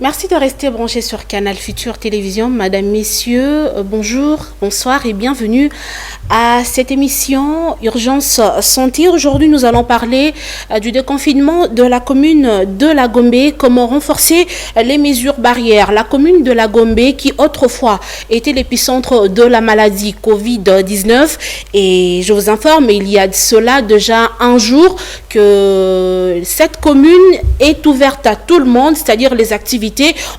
Merci de rester branché sur Canal Futur Télévision. Madame, Messieurs, bonjour, bonsoir et bienvenue à cette émission Urgence Santé. Aujourd'hui, nous allons parler du déconfinement de la commune de La Gombe, comment renforcer les mesures barrières. La commune de La Gombe, qui autrefois était l'épicentre de la maladie Covid-19, et je vous informe, il y a de cela déjà un jour que cette commune est ouverte à tout le monde, c'est-à-dire les activités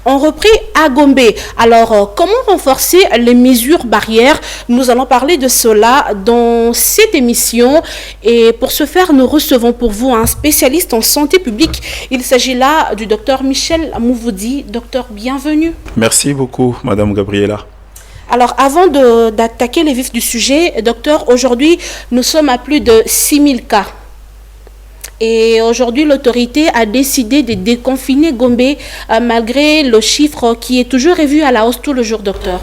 ont repris à Gombe. Alors, comment renforcer les mesures barrières? Nous allons parler de cela dans cette émission. Et pour ce faire, nous recevons pour vous un spécialiste en santé publique. Il s'agit là du docteur Michel Mouvoudi. Docteur, bienvenue. Merci beaucoup, Madame Gabriela. Alors, avant d'attaquer les vifs du sujet, docteur, aujourd'hui, nous sommes à plus de 6000 cas. Et aujourd'hui, l'autorité a décidé de déconfiner Gombe malgré le chiffre qui est toujours revu à la hausse tout le jour, docteur.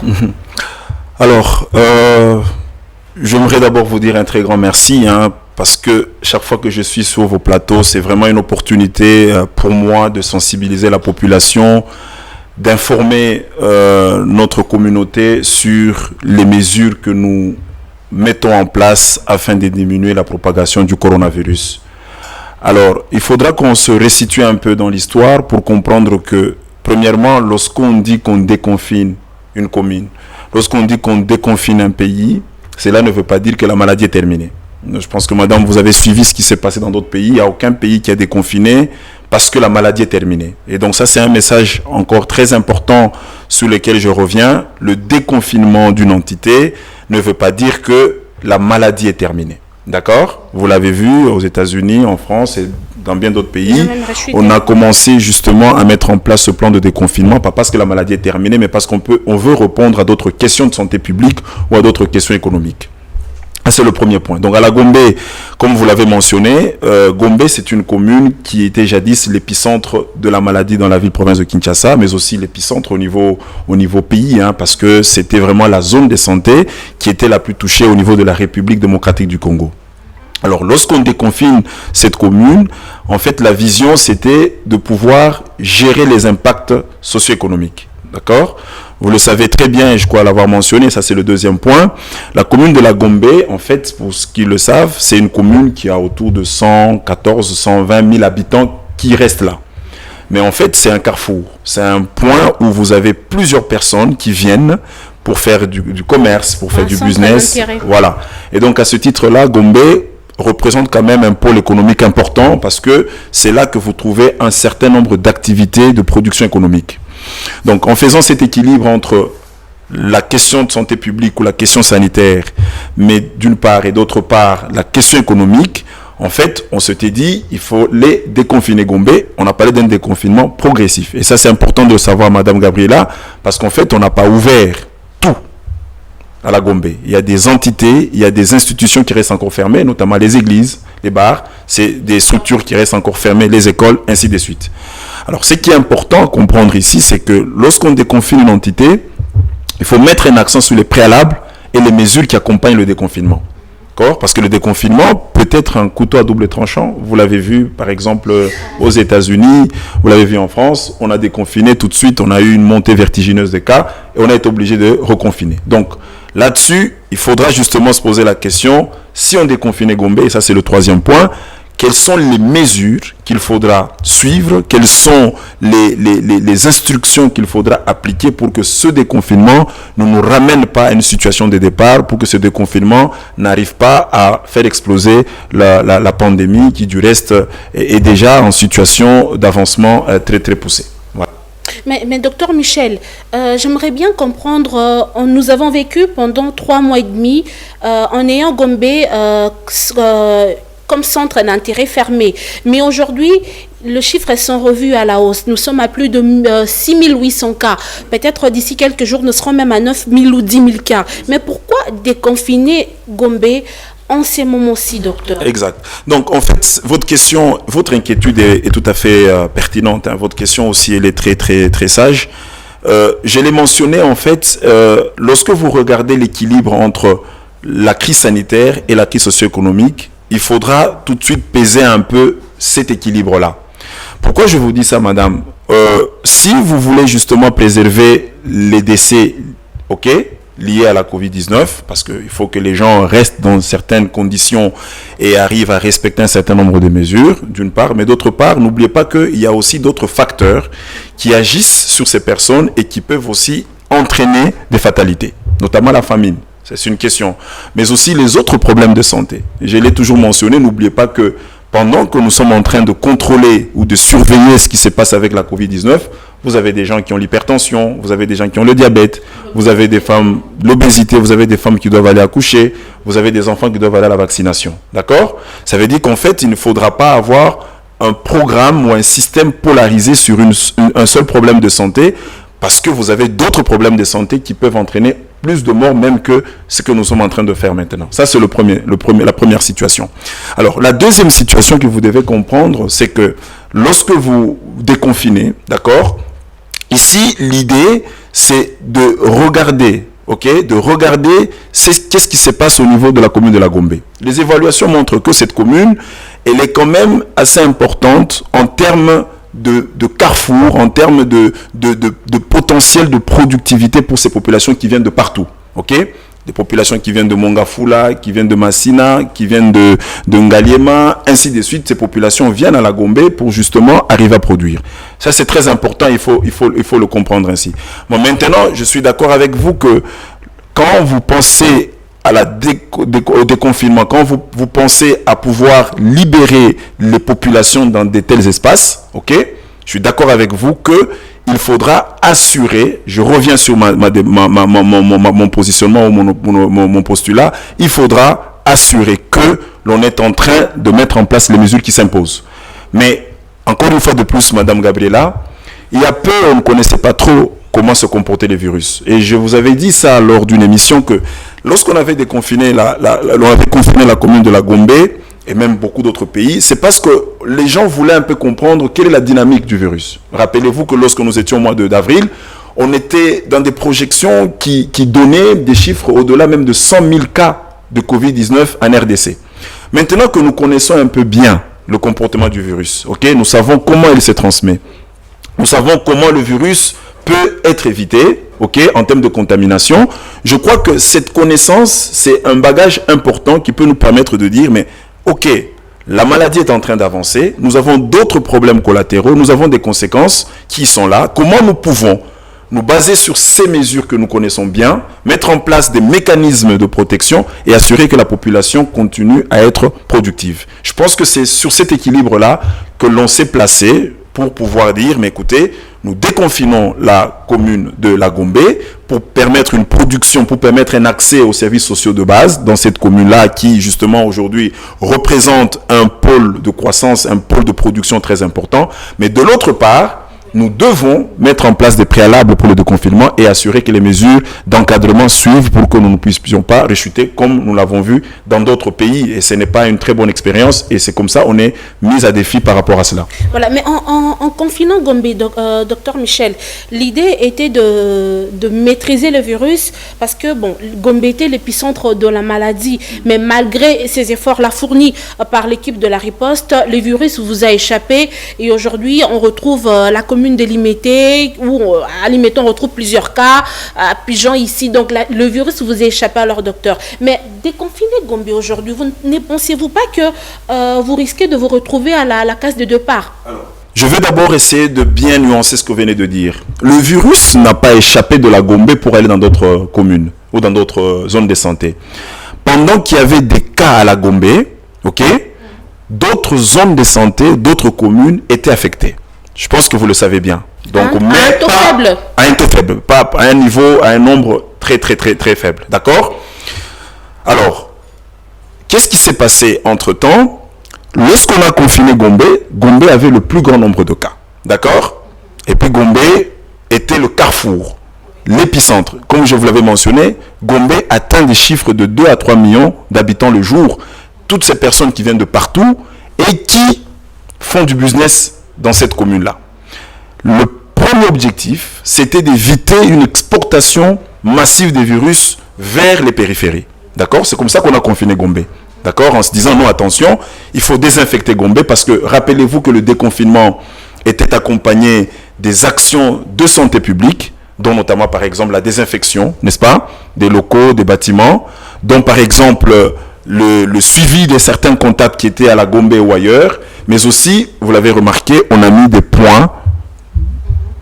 Alors, j'aimerais d'abord vous dire un très grand merci, parce que chaque fois que je suis sur vos plateaux, c'est vraiment une opportunité pour moi de sensibiliser la population, d'informer notre communauté sur les mesures que nous mettons en place afin de diminuer la propagation du coronavirus. Alors, il faudra qu'on se resitue un peu dans l'histoire pour comprendre que, premièrement, lorsqu'on dit qu'on déconfine une commune, lorsqu'on dit qu'on déconfine un pays, cela ne veut pas dire que la maladie est terminée. Je pense que, madame, vous avez suivi ce qui s'est passé dans d'autres pays. Il n'y a aucun pays qui a déconfiné parce que la maladie est terminée. Et donc ça, c'est un message encore très important sur lequel je reviens. Le déconfinement d'une entité ne veut pas dire que la maladie est terminée. D'accord? Vous l'avez vu aux États-Unis, en France et dans bien d'autres pays. On a commencé justement à mettre en place ce plan de déconfinement, pas parce que la maladie est terminée, mais parce qu'on veut répondre à d'autres questions de santé publique ou à d'autres questions économiques. C'est le premier point. Donc à la Gombe, comme vous l'avez mentionné, Gombe, c'est une commune qui était jadis l'épicentre de la maladie dans la ville-province de Kinshasa, mais aussi l'épicentre au niveau pays, parce que c'était vraiment la zone de santé qui était la plus touchée au niveau de la République démocratique du Congo. Alors, lorsqu'on déconfine cette commune, en fait, la vision, c'était de pouvoir gérer les impacts socio-économiques. D'accord? Vous le savez très bien, et je crois l'avoir mentionné, ça c'est le deuxième point. La commune de La Gombe, en fait, pour ceux qui le savent, c'est une commune qui a autour de 114 120 000 habitants qui restent là. Mais en fait, c'est un carrefour. C'est un point où vous avez plusieurs personnes qui viennent pour faire du commerce, pour faire du business. Voilà. Et donc, à ce titre-là, Gombe représente quand même un pôle économique important parce que c'est là que vous trouvez un certain nombre d'activités de production économique. Donc, en faisant cet équilibre entre la question de santé publique ou la question sanitaire, mais d'une part et d'autre part, la question économique, en fait, on s'était dit, il faut les déconfiner Gombe. On a parlé d'un déconfinement progressif. Et ça, c'est important de le savoir, Madame Gabriela, parce qu'en fait, on n'a pas ouvert tout à la Gombe. Il y a des entités, il y a des institutions qui restent encore fermées, notamment les églises, les bars. C'est des structures qui restent encore fermées, les écoles, ainsi de suite. Alors, ce qui est important à comprendre ici, c'est que lorsqu'on déconfine une entité, il faut mettre un accent sur les préalables et les mesures qui accompagnent le déconfinement. D'accord? Parce que le déconfinement peut être un couteau à double tranchant. Vous l'avez vu, par exemple, aux États-Unis, vous l'avez vu en France. On a déconfiné tout de suite, on a eu une montée vertigineuse des cas et on a été obligé de reconfiner. Donc, là-dessus, il faudra justement se poser la question, si on déconfinait Gombe, et ça c'est le troisième point, quelles sont les mesures qu'il faudra suivre, quelles sont les instructions qu'il faudra appliquer pour que ce déconfinement ne nous ramène pas à une situation de départ, pour que ce déconfinement n'arrive pas à faire exploser la pandémie qui du reste est déjà en situation d'avancement très très poussé. Voilà. Mais docteur Michel, j'aimerais bien comprendre, nous avons vécu pendant 3 mois et demi en ayant Gombe comme centre d'intérêt fermé. Mais aujourd'hui, les chiffres sont revus à la hausse. Nous sommes à plus de 6800 cas. Peut-être d'ici quelques jours, nous serons même à 9000 ou 10 000 cas. Mais pourquoi déconfiner Gombe en ces moments-ci, docteur? Exact. Donc, en fait, votre inquiétude est tout à fait pertinente. Votre question aussi, elle est très, très, très sage. Je l'ai mentionné, en fait, lorsque vous regardez l'équilibre entre la crise sanitaire et la crise socio-économique, il faudra tout de suite peser un peu cet équilibre-là. Pourquoi je vous dis ça, madame? Si vous voulez justement préserver les décès, ok, liés à la Covid-19, parce qu'il faut que les gens restent dans certaines conditions et arrivent à respecter un certain nombre de mesures, d'une part, mais d'autre part, n'oubliez pas qu'il y a aussi d'autres facteurs qui agissent sur ces personnes et qui peuvent aussi entraîner des fatalités, notamment la famine. C'est une question. Mais aussi les autres problèmes de santé. Je l'ai toujours mentionné, n'oubliez pas que pendant que nous sommes en train de contrôler ou de surveiller ce qui se passe avec la Covid-19, vous avez des gens qui ont l'hypertension, vous avez des gens qui ont le diabète, vous avez des femmes, l'obésité, vous avez des femmes qui doivent aller accoucher, vous avez des enfants qui doivent aller à la vaccination. D'accord? Ça veut dire qu'en fait, il ne faudra pas avoir un programme ou un système polarisé sur un seul problème de santé, parce que vous avez d'autres problèmes de santé qui peuvent entraîner plus de morts même que ce que nous sommes en train de faire maintenant. Ça, c'est la première situation. Alors, la deuxième situation que vous devez comprendre, c'est que lorsque vous déconfinez, d'accord, ici, l'idée, c'est de regarder, ok, de regarder qu'est-ce qui se passe au niveau de la commune de la Gombe. Les évaluations montrent que cette commune, elle est quand même assez importante en termes de carrefour, en termes de potentiel de productivité pour ces populations qui viennent de partout. Ok? Des populations qui viennent de Mongafula, qui viennent de Massina, qui viennent de Ngaliema, ainsi de suite. Ces populations viennent à la Gombe pour justement arriver à produire. Ça, c'est très important, il faut le comprendre ainsi. Bon, maintenant, je suis d'accord avec vous que quand vous pensez au déconfinement, quand vous pensez à pouvoir libérer les populations dans de tels espaces, ok, je suis d'accord avec vous que il faudra assurer, je reviens sur mon positionnement ou mon postulat, il faudra assurer que l'on est en train de mettre en place les mesures qui s'imposent. Mais, encore une fois de plus, Madame Gabriela, il y a peu, on ne connaissait pas trop comment se comportait le virus. Et je vous avais dit ça lors d'une émission que lorsqu'on avait déconfiné la commune de la Gombe et même beaucoup d'autres pays, c'est parce que les gens voulaient un peu comprendre quelle est la dynamique du virus. Rappelez-vous que lorsque nous étions au mois d'avril, on était dans des projections qui donnaient des chiffres au-delà même de 100 000 cas de Covid-19 en RDC. Maintenant que nous connaissons un peu bien le comportement du virus, ok, nous savons comment il se transmet. Nous savons comment le virus peut être évité, ok, en termes de contamination. Je crois que cette connaissance, c'est un bagage important qui peut nous permettre de dire, mais ok, la maladie est en train d'avancer, nous avons d'autres problèmes collatéraux, nous avons des conséquences qui sont là. Comment nous pouvons nous baser sur ces mesures que nous connaissons bien, mettre en place des mécanismes de protection et assurer que la population continue à être productive. Je pense que c'est sur cet équilibre-là que l'on s'est placé pour pouvoir dire, mais écoutez, nous déconfinons la commune de la Gombe pour permettre une production, pour permettre un accès aux services sociaux de base dans cette commune-là qui, justement, aujourd'hui, représente un pôle de croissance, un pôle de production très important. Mais de l'autre part, nous devons mettre en place des préalables pour le déconfinement et assurer que les mesures d'encadrement suivent pour que nous ne puissions pas rechuter comme nous l'avons vu dans d'autres pays. Et ce n'est pas une très bonne expérience et c'est comme ça on est mis à défi par rapport à cela. Voilà, mais en confinant Gombe, docteur Michel, l'idée était de maîtriser le virus parce que, bon, Gombe était l'épicentre de la maladie, mais malgré ces efforts-là fournis par l'équipe de la riposte, le virus vous a échappé et aujourd'hui on retrouve la commune délimitée où à Limeton on retrouve plusieurs cas à Pigeon ici, donc le virus vous a échappé alors docteur. Mais déconfiner Gombe aujourd'hui, ne pensez-vous pas que vous risquez de vous retrouver à la case de départ? Alors, je vais d'abord essayer de bien nuancer ce que vous venez de dire. Le virus n'a pas échappé de la Gombe pour aller dans d'autres communes ou dans d'autres zones de santé. Pendant qu'il y avait des cas à la Gombe, ok, d'autres zones de santé, d'autres communes étaient affectées. Je pense que vous le savez bien. Donc, mais à un taux faible, pas à un niveau, à un nombre très faible. D'accord? Alors, qu'est-ce qui s'est passé entre-temps? Lorsqu'on a confiné Gombe, Gombe avait le plus grand nombre de cas. D'accord? Et puis Gombe était le carrefour, l'épicentre. Comme je vous l'avais mentionné, Gombe atteint des chiffres de 2 à 3 millions d'habitants le jour. Toutes ces personnes qui viennent de partout et qui font du business dans cette commune-là. Le premier objectif, c'était d'éviter une exportation massive des virus vers les périphéries. D'accord? C'est comme ça qu'on a confiné Gombe. D'accord? En se disant, non, attention, il faut désinfecter Gombe parce que rappelez-vous que le déconfinement était accompagné des actions de santé publique, dont notamment par exemple la désinfection, n'est-ce pas, des locaux, des bâtiments, dont par exemple le suivi de certains contacts qui étaient à la Gombe ou ailleurs, mais aussi, vous l'avez remarqué, on a mis des points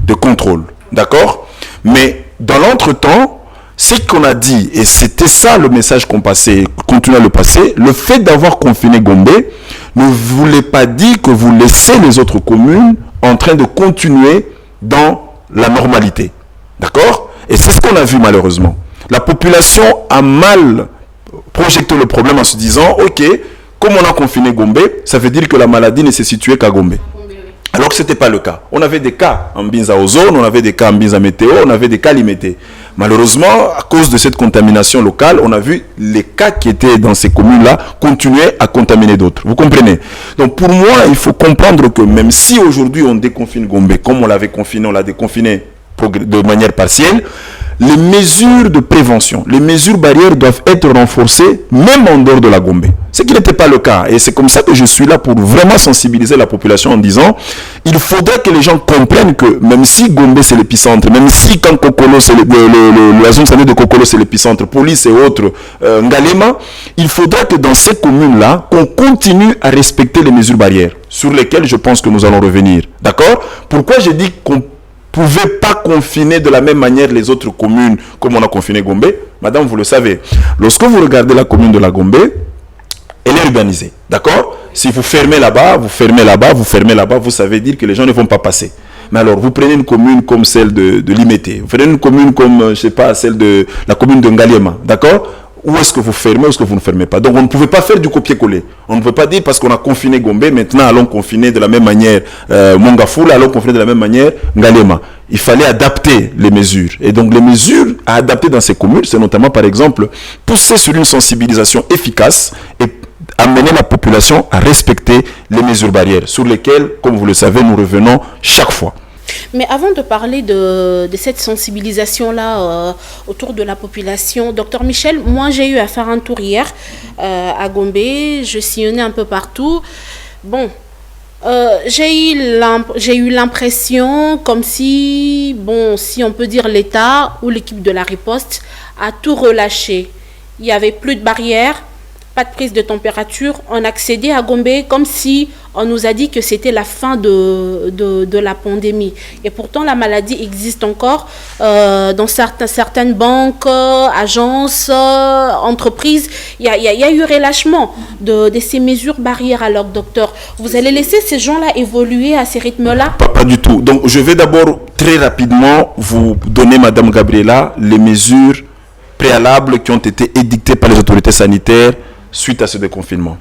de contrôle, d'accord? Mais dans l'entretemps, ce qu'on a dit, et c'était ça le message qu'on passait, continue à le passer, le fait d'avoir confiné Gombe ne voulait pas dire que vous laissez les autres communes en train de continuer dans la normalité. D'accord? Et c'est ce qu'on a vu malheureusement. La population a mal projeté le problème en se disant, ok, comme on a confiné Gombe, ça veut dire que la maladie ne se situait qu'à Gombe. Alors que ce n'était pas le cas. On avait des cas en Binza Ozone, on avait des cas en Binza Météo, on avait des cas limités. Malheureusement, à cause de cette contamination locale, on a vu les cas qui étaient dans ces communes-là continuer à contaminer d'autres. Vous comprenez? Donc pour moi, il faut comprendre que même si aujourd'hui on déconfine Gombe, comme on l'avait confiné, on l'a déconfiné de manière partielle, les mesures de prévention, les mesures barrières doivent être renforcées même en dehors de la Gombe. Ce qui n'était pas le cas. Et c'est comme ça que je suis là pour vraiment sensibiliser la population en disant il faudrait que les gens comprennent que même si Gombe c'est l'épicentre, même si quand Kokolo c'est la zone sanitaire de Kokolo c'est l'épicentre, Police et autres, Ngalema, il faudra que dans ces communes-là, qu'on continue à respecter les mesures barrières sur lesquelles je pense que nous allons revenir. D'accord? Pourquoi j'ai dit qu'on pouvez pas confiner de la même manière les autres communes comme on a confiné Gombe? Madame, vous le savez, lorsque vous regardez la commune de la Gombe, elle est urbanisée, d'accord? Si vous fermez là-bas, vous fermez là-bas, vous fermez là-bas, vous savez dire que les gens ne vont pas passer. Mais alors, vous prenez une commune comme celle de Limete, vous prenez une commune comme, je sais pas, celle de la commune de Ngaliema, d'accord? Où est-ce que vous fermez, où est-ce que vous ne fermez pas? Donc, on ne pouvait pas faire du copier-coller. On ne peut pas dire parce qu'on a confiné Gombe, maintenant allons confiner de la même manière Mongafula, allons confiner de la même manière Ngaliema. Il fallait adapter les mesures. Et donc, les mesures à adapter dans ces communes, c'est notamment, par exemple, pousser sur une sensibilisation efficace et amener la population à respecter les mesures barrières sur lesquelles, comme vous le savez, nous revenons chaque fois. Mais avant de parler de cette sensibilisation-là autour de la population, Dr Michel, moi j'ai eu à faire un tour hier à Gombe, je sillonnais un peu partout. Bon, j'ai eu l'impression comme si, bon, si on peut dire l'État ou l'équipe de la riposte a tout relâché. Il n'y avait plus de barrières, pas de prise de température. On accédait à Gombe comme si on nous a dit que c'était la fin de la pandémie. Et pourtant, la maladie existe encore dans certaines banques, agences, entreprises. Il y a eu relâchement de ces mesures barrières. Alors, docteur, vous allez laisser ces gens-là évoluer à ces rythmes-là? Pas du tout. Donc, je vais d'abord très rapidement vous donner, Madame Gabriela, les mesures préalables qui ont été édictées par les autorités sanitaires suite à ce déconfinement.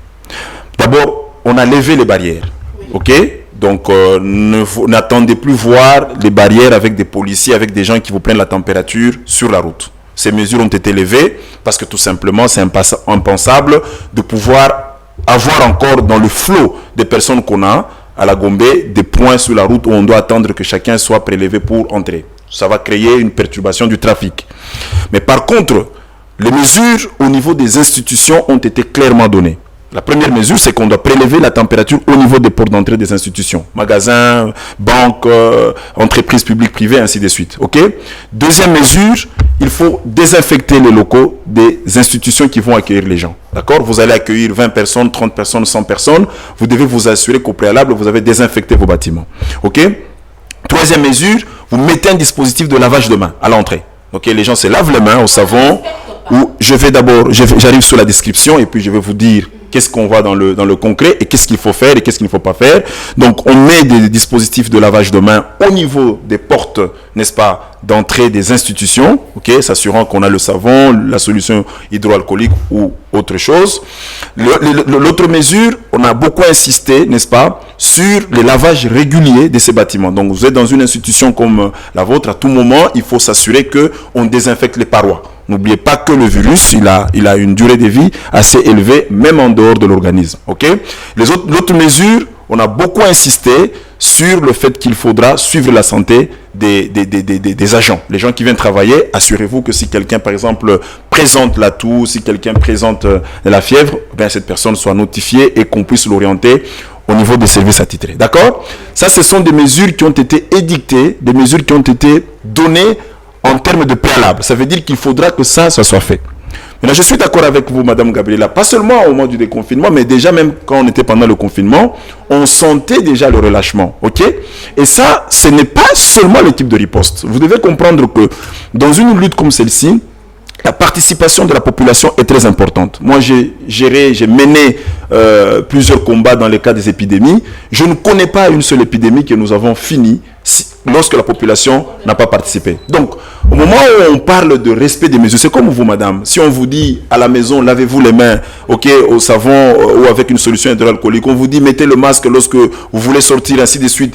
D'abord, on a levé les barrières, ok? Donc, n'attendez plus voir les barrières avec des policiers, avec des gens qui vous prennent la température sur la route. Ces mesures ont été levées parce que tout simplement, c'est impensable de pouvoir avoir encore dans le flot des personnes qu'on a à la Gombe des points sur la route où on doit attendre que chacun soit prélevé pour entrer. Ça va créer une perturbation du trafic. Mais par contre, les mesures au niveau des institutions ont été clairement données. La première mesure, c'est qu'on doit prélever la température au niveau des portes d'entrée des institutions. Magasins, banques, entreprises publiques, privées, ainsi de suite. Ok? Deuxième mesure, il faut désinfecter les locaux des institutions qui vont accueillir les gens. D'accord? Vous allez accueillir 20 personnes, 30 personnes, 100 personnes. Vous devez vous assurer qu'au préalable, vous avez désinfecté vos bâtiments. Ok? Troisième mesure, vous mettez un dispositif de lavage de mains à l'entrée. Ok? Les gens se lavent les mains au savon. Ou je vais d'abord, j'arrive sur la description et puis je vais vous dire qu'est-ce qu'on voit dans le concret et qu'est-ce qu'il faut faire et qu'est-ce qu'il ne faut pas faire. Donc, on met des dispositifs de lavage de mains au niveau des portes, n'est-ce pas, d'entrée des institutions, ok, s'assurant qu'on a le savon, la solution hydroalcoolique ou autre chose. L'autre mesure, on a beaucoup insisté, n'est-ce pas, sur les lavages réguliers de ces bâtiments. Donc, vous êtes dans une institution comme la vôtre, à tout moment, il faut s'assurer qu'on désinfecte les parois. N'oubliez pas que le virus, il a une durée de vie assez élevée, même en dehors de l'organisme. Ok? L'autre mesure, on a beaucoup insisté sur le fait qu'il faudra suivre la santé des agents. Les gens qui viennent travailler, assurez-vous que si quelqu'un, par exemple, présente la toux, si quelqu'un présente la fièvre, ben, cette personne soit notifiée et qu'on puisse l'orienter au niveau des services attitrés. D'accord? Ça, ce sont des mesures qui ont été édictées, des mesures qui ont été données en termes de préalable. Ça veut dire qu'il faudra que ça soit fait. Maintenant, je suis d'accord avec vous, Madame Gabriela, pas seulement au moment du déconfinement, mais déjà même quand on était pendant le confinement, on sentait déjà le relâchement, ok? Et ça, ce n'est pas seulement le type de riposte. Vous devez comprendre que dans une lutte comme celle-ci, la participation de la population est très importante. Moi, j'ai mené plusieurs combats dans le cas des épidémies. Je ne connais pas une seule épidémie que nous avons finie lorsque la population n'a pas participé. Donc, au moment où on parle de respect des mesures, c'est comme vous, madame. Si on vous dit à la maison, lavez-vous les mains, ok, au savon ou avec une solution hydroalcoolique, on vous dit mettez le masque lorsque vous voulez sortir, ainsi de suite.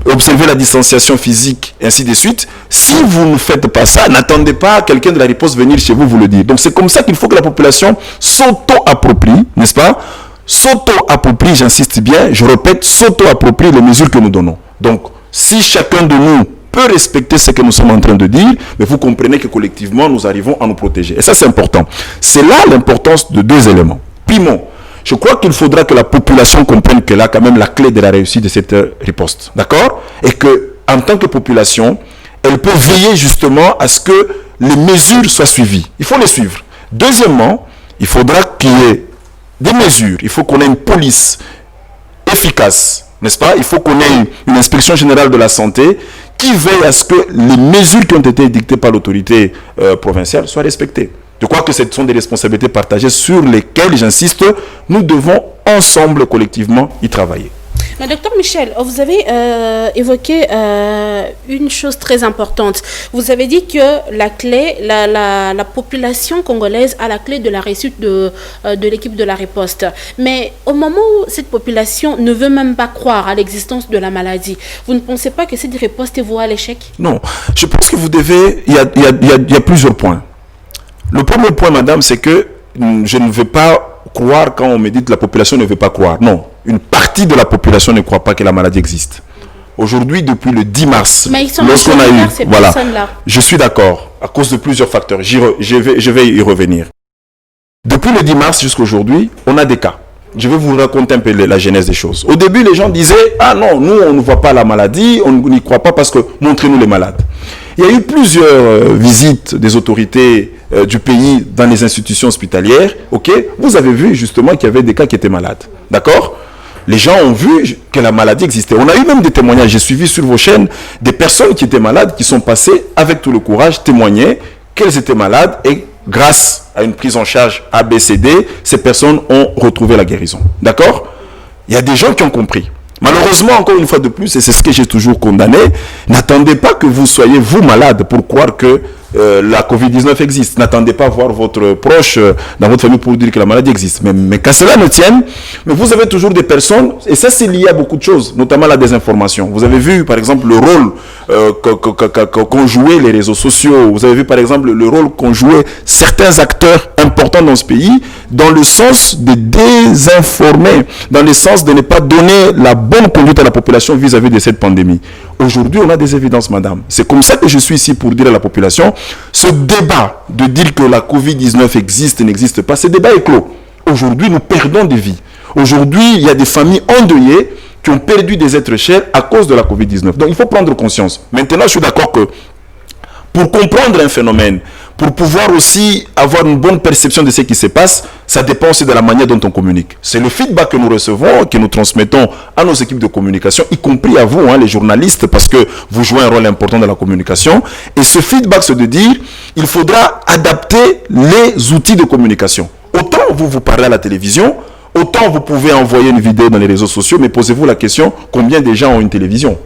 Observez la distanciation physique, ainsi de suite. Si vous ne faites pas ça, n'attendez pas quelqu'un de la riposte venir chez vous le dire. Donc c'est comme ça qu'il faut que la population s'auto-approprie, n'est-ce pas? S'auto-approprie, j'insiste bien, je répète, s'auto-approprie les mesures que nous donnons. Donc si chacun de nous peut respecter ce que nous sommes en train de dire, mais vous comprenez que collectivement nous arrivons à nous protéger. Et ça c'est important. C'est là l'importance de deux éléments. Primo, je crois qu'il faudra que la population comprenne que là, quand même, la clé de la réussite de cette riposte. D'accord? Et que, en tant que population, elle peut veiller justement à ce que les mesures soient suivies. Il faut les suivre. Deuxièmement, il faudra qu'il y ait des mesures. Il faut qu'on ait une police efficace, n'est-ce pas? Il faut qu'on ait une inspection générale de la santé qui veille à ce que les mesures qui ont été édictées par l'autorité provinciale soient respectées. Je crois que ce sont des responsabilités partagées sur lesquelles, j'insiste, nous devons ensemble, collectivement, y travailler. Mais docteur Michel, vous avez évoqué une chose très importante. Vous avez dit que la clé, la population congolaise a la clé de la réussite de l'équipe de la riposte. Mais au moment où cette population ne veut même pas croire à l'existence de la maladie, vous ne pensez pas que cette riposte est vouée à l'échec? Non, je pense que vous devez... Il y a plusieurs points. Le premier point, madame, c'est que je ne veux pas croire quand on me dit que la population ne veut pas croire. Non, une partie de la population ne croit pas que la maladie existe. Aujourd'hui, depuis le 10 mars, lorsqu'on a eu... Voilà, je suis d'accord, à cause de plusieurs facteurs. Je vais y revenir. Depuis le 10 mars jusqu'à aujourd'hui, on a des cas. Je vais vous raconter un peu la genèse des choses. Au début, les gens disaient, ah non, nous, on ne voit pas la maladie, on n'y croit pas parce que montrez-nous les malades. Il y a eu plusieurs visites des autorités du pays dans les institutions hospitalières. Ok, vous avez vu justement qu'il y avait des cas qui étaient malades. D'accord? Les gens ont vu que la maladie existait. On a eu même des témoignages. J'ai suivi sur vos chaînes des personnes qui étaient malades, qui sont passées avec tout le courage, témoigner qu'elles étaient malades et grâce à une prise en charge ABCD, ces personnes ont retrouvé la guérison. D'accord? Il y a des gens qui ont compris. Malheureusement, encore une fois de plus, et c'est ce que j'ai toujours condamné, n'attendez pas que vous soyez, vous, malade pour croire que la Covid-19 existe. N'attendez pas voir votre proche dans votre famille pour dire que la maladie existe. Mais qu'à cela ne tienne, mais vous avez toujours des personnes, et ça c'est lié à beaucoup de choses, notamment la désinformation. Vous avez vu par exemple le rôle qu'ont joué les réseaux sociaux. Vous avez vu par exemple le rôle qu'ont joué certains acteurs importants dans ce pays, dans le sens de désinformer, dans le sens de ne pas donner la bonne conduite à la population vis-à-vis de cette pandémie. Aujourd'hui, on a des évidences, madame. C'est comme ça que je suis ici pour dire à la population, ce débat de dire que la Covid-19 existe et n'existe pas, ce débat est clos. Aujourd'hui, nous perdons des vies. Aujourd'hui, il y a des familles endeuillées qui ont perdu des êtres chers à cause de la Covid-19. Donc, il faut prendre conscience. Maintenant, je suis d'accord que pour comprendre un phénomène, pour pouvoir aussi avoir une bonne perception de ce qui se passe, ça dépend aussi de la manière dont on communique. C'est le feedback que nous recevons, que nous transmettons à nos équipes de communication, y compris à vous, les journalistes, parce que vous jouez un rôle important dans la communication. Et ce feedback, c'est de dire, il faudra adapter les outils de communication. Autant vous parlez à la télévision, autant vous pouvez envoyer une vidéo dans les réseaux sociaux, mais posez-vous la question, combien de gens ont une télévision ?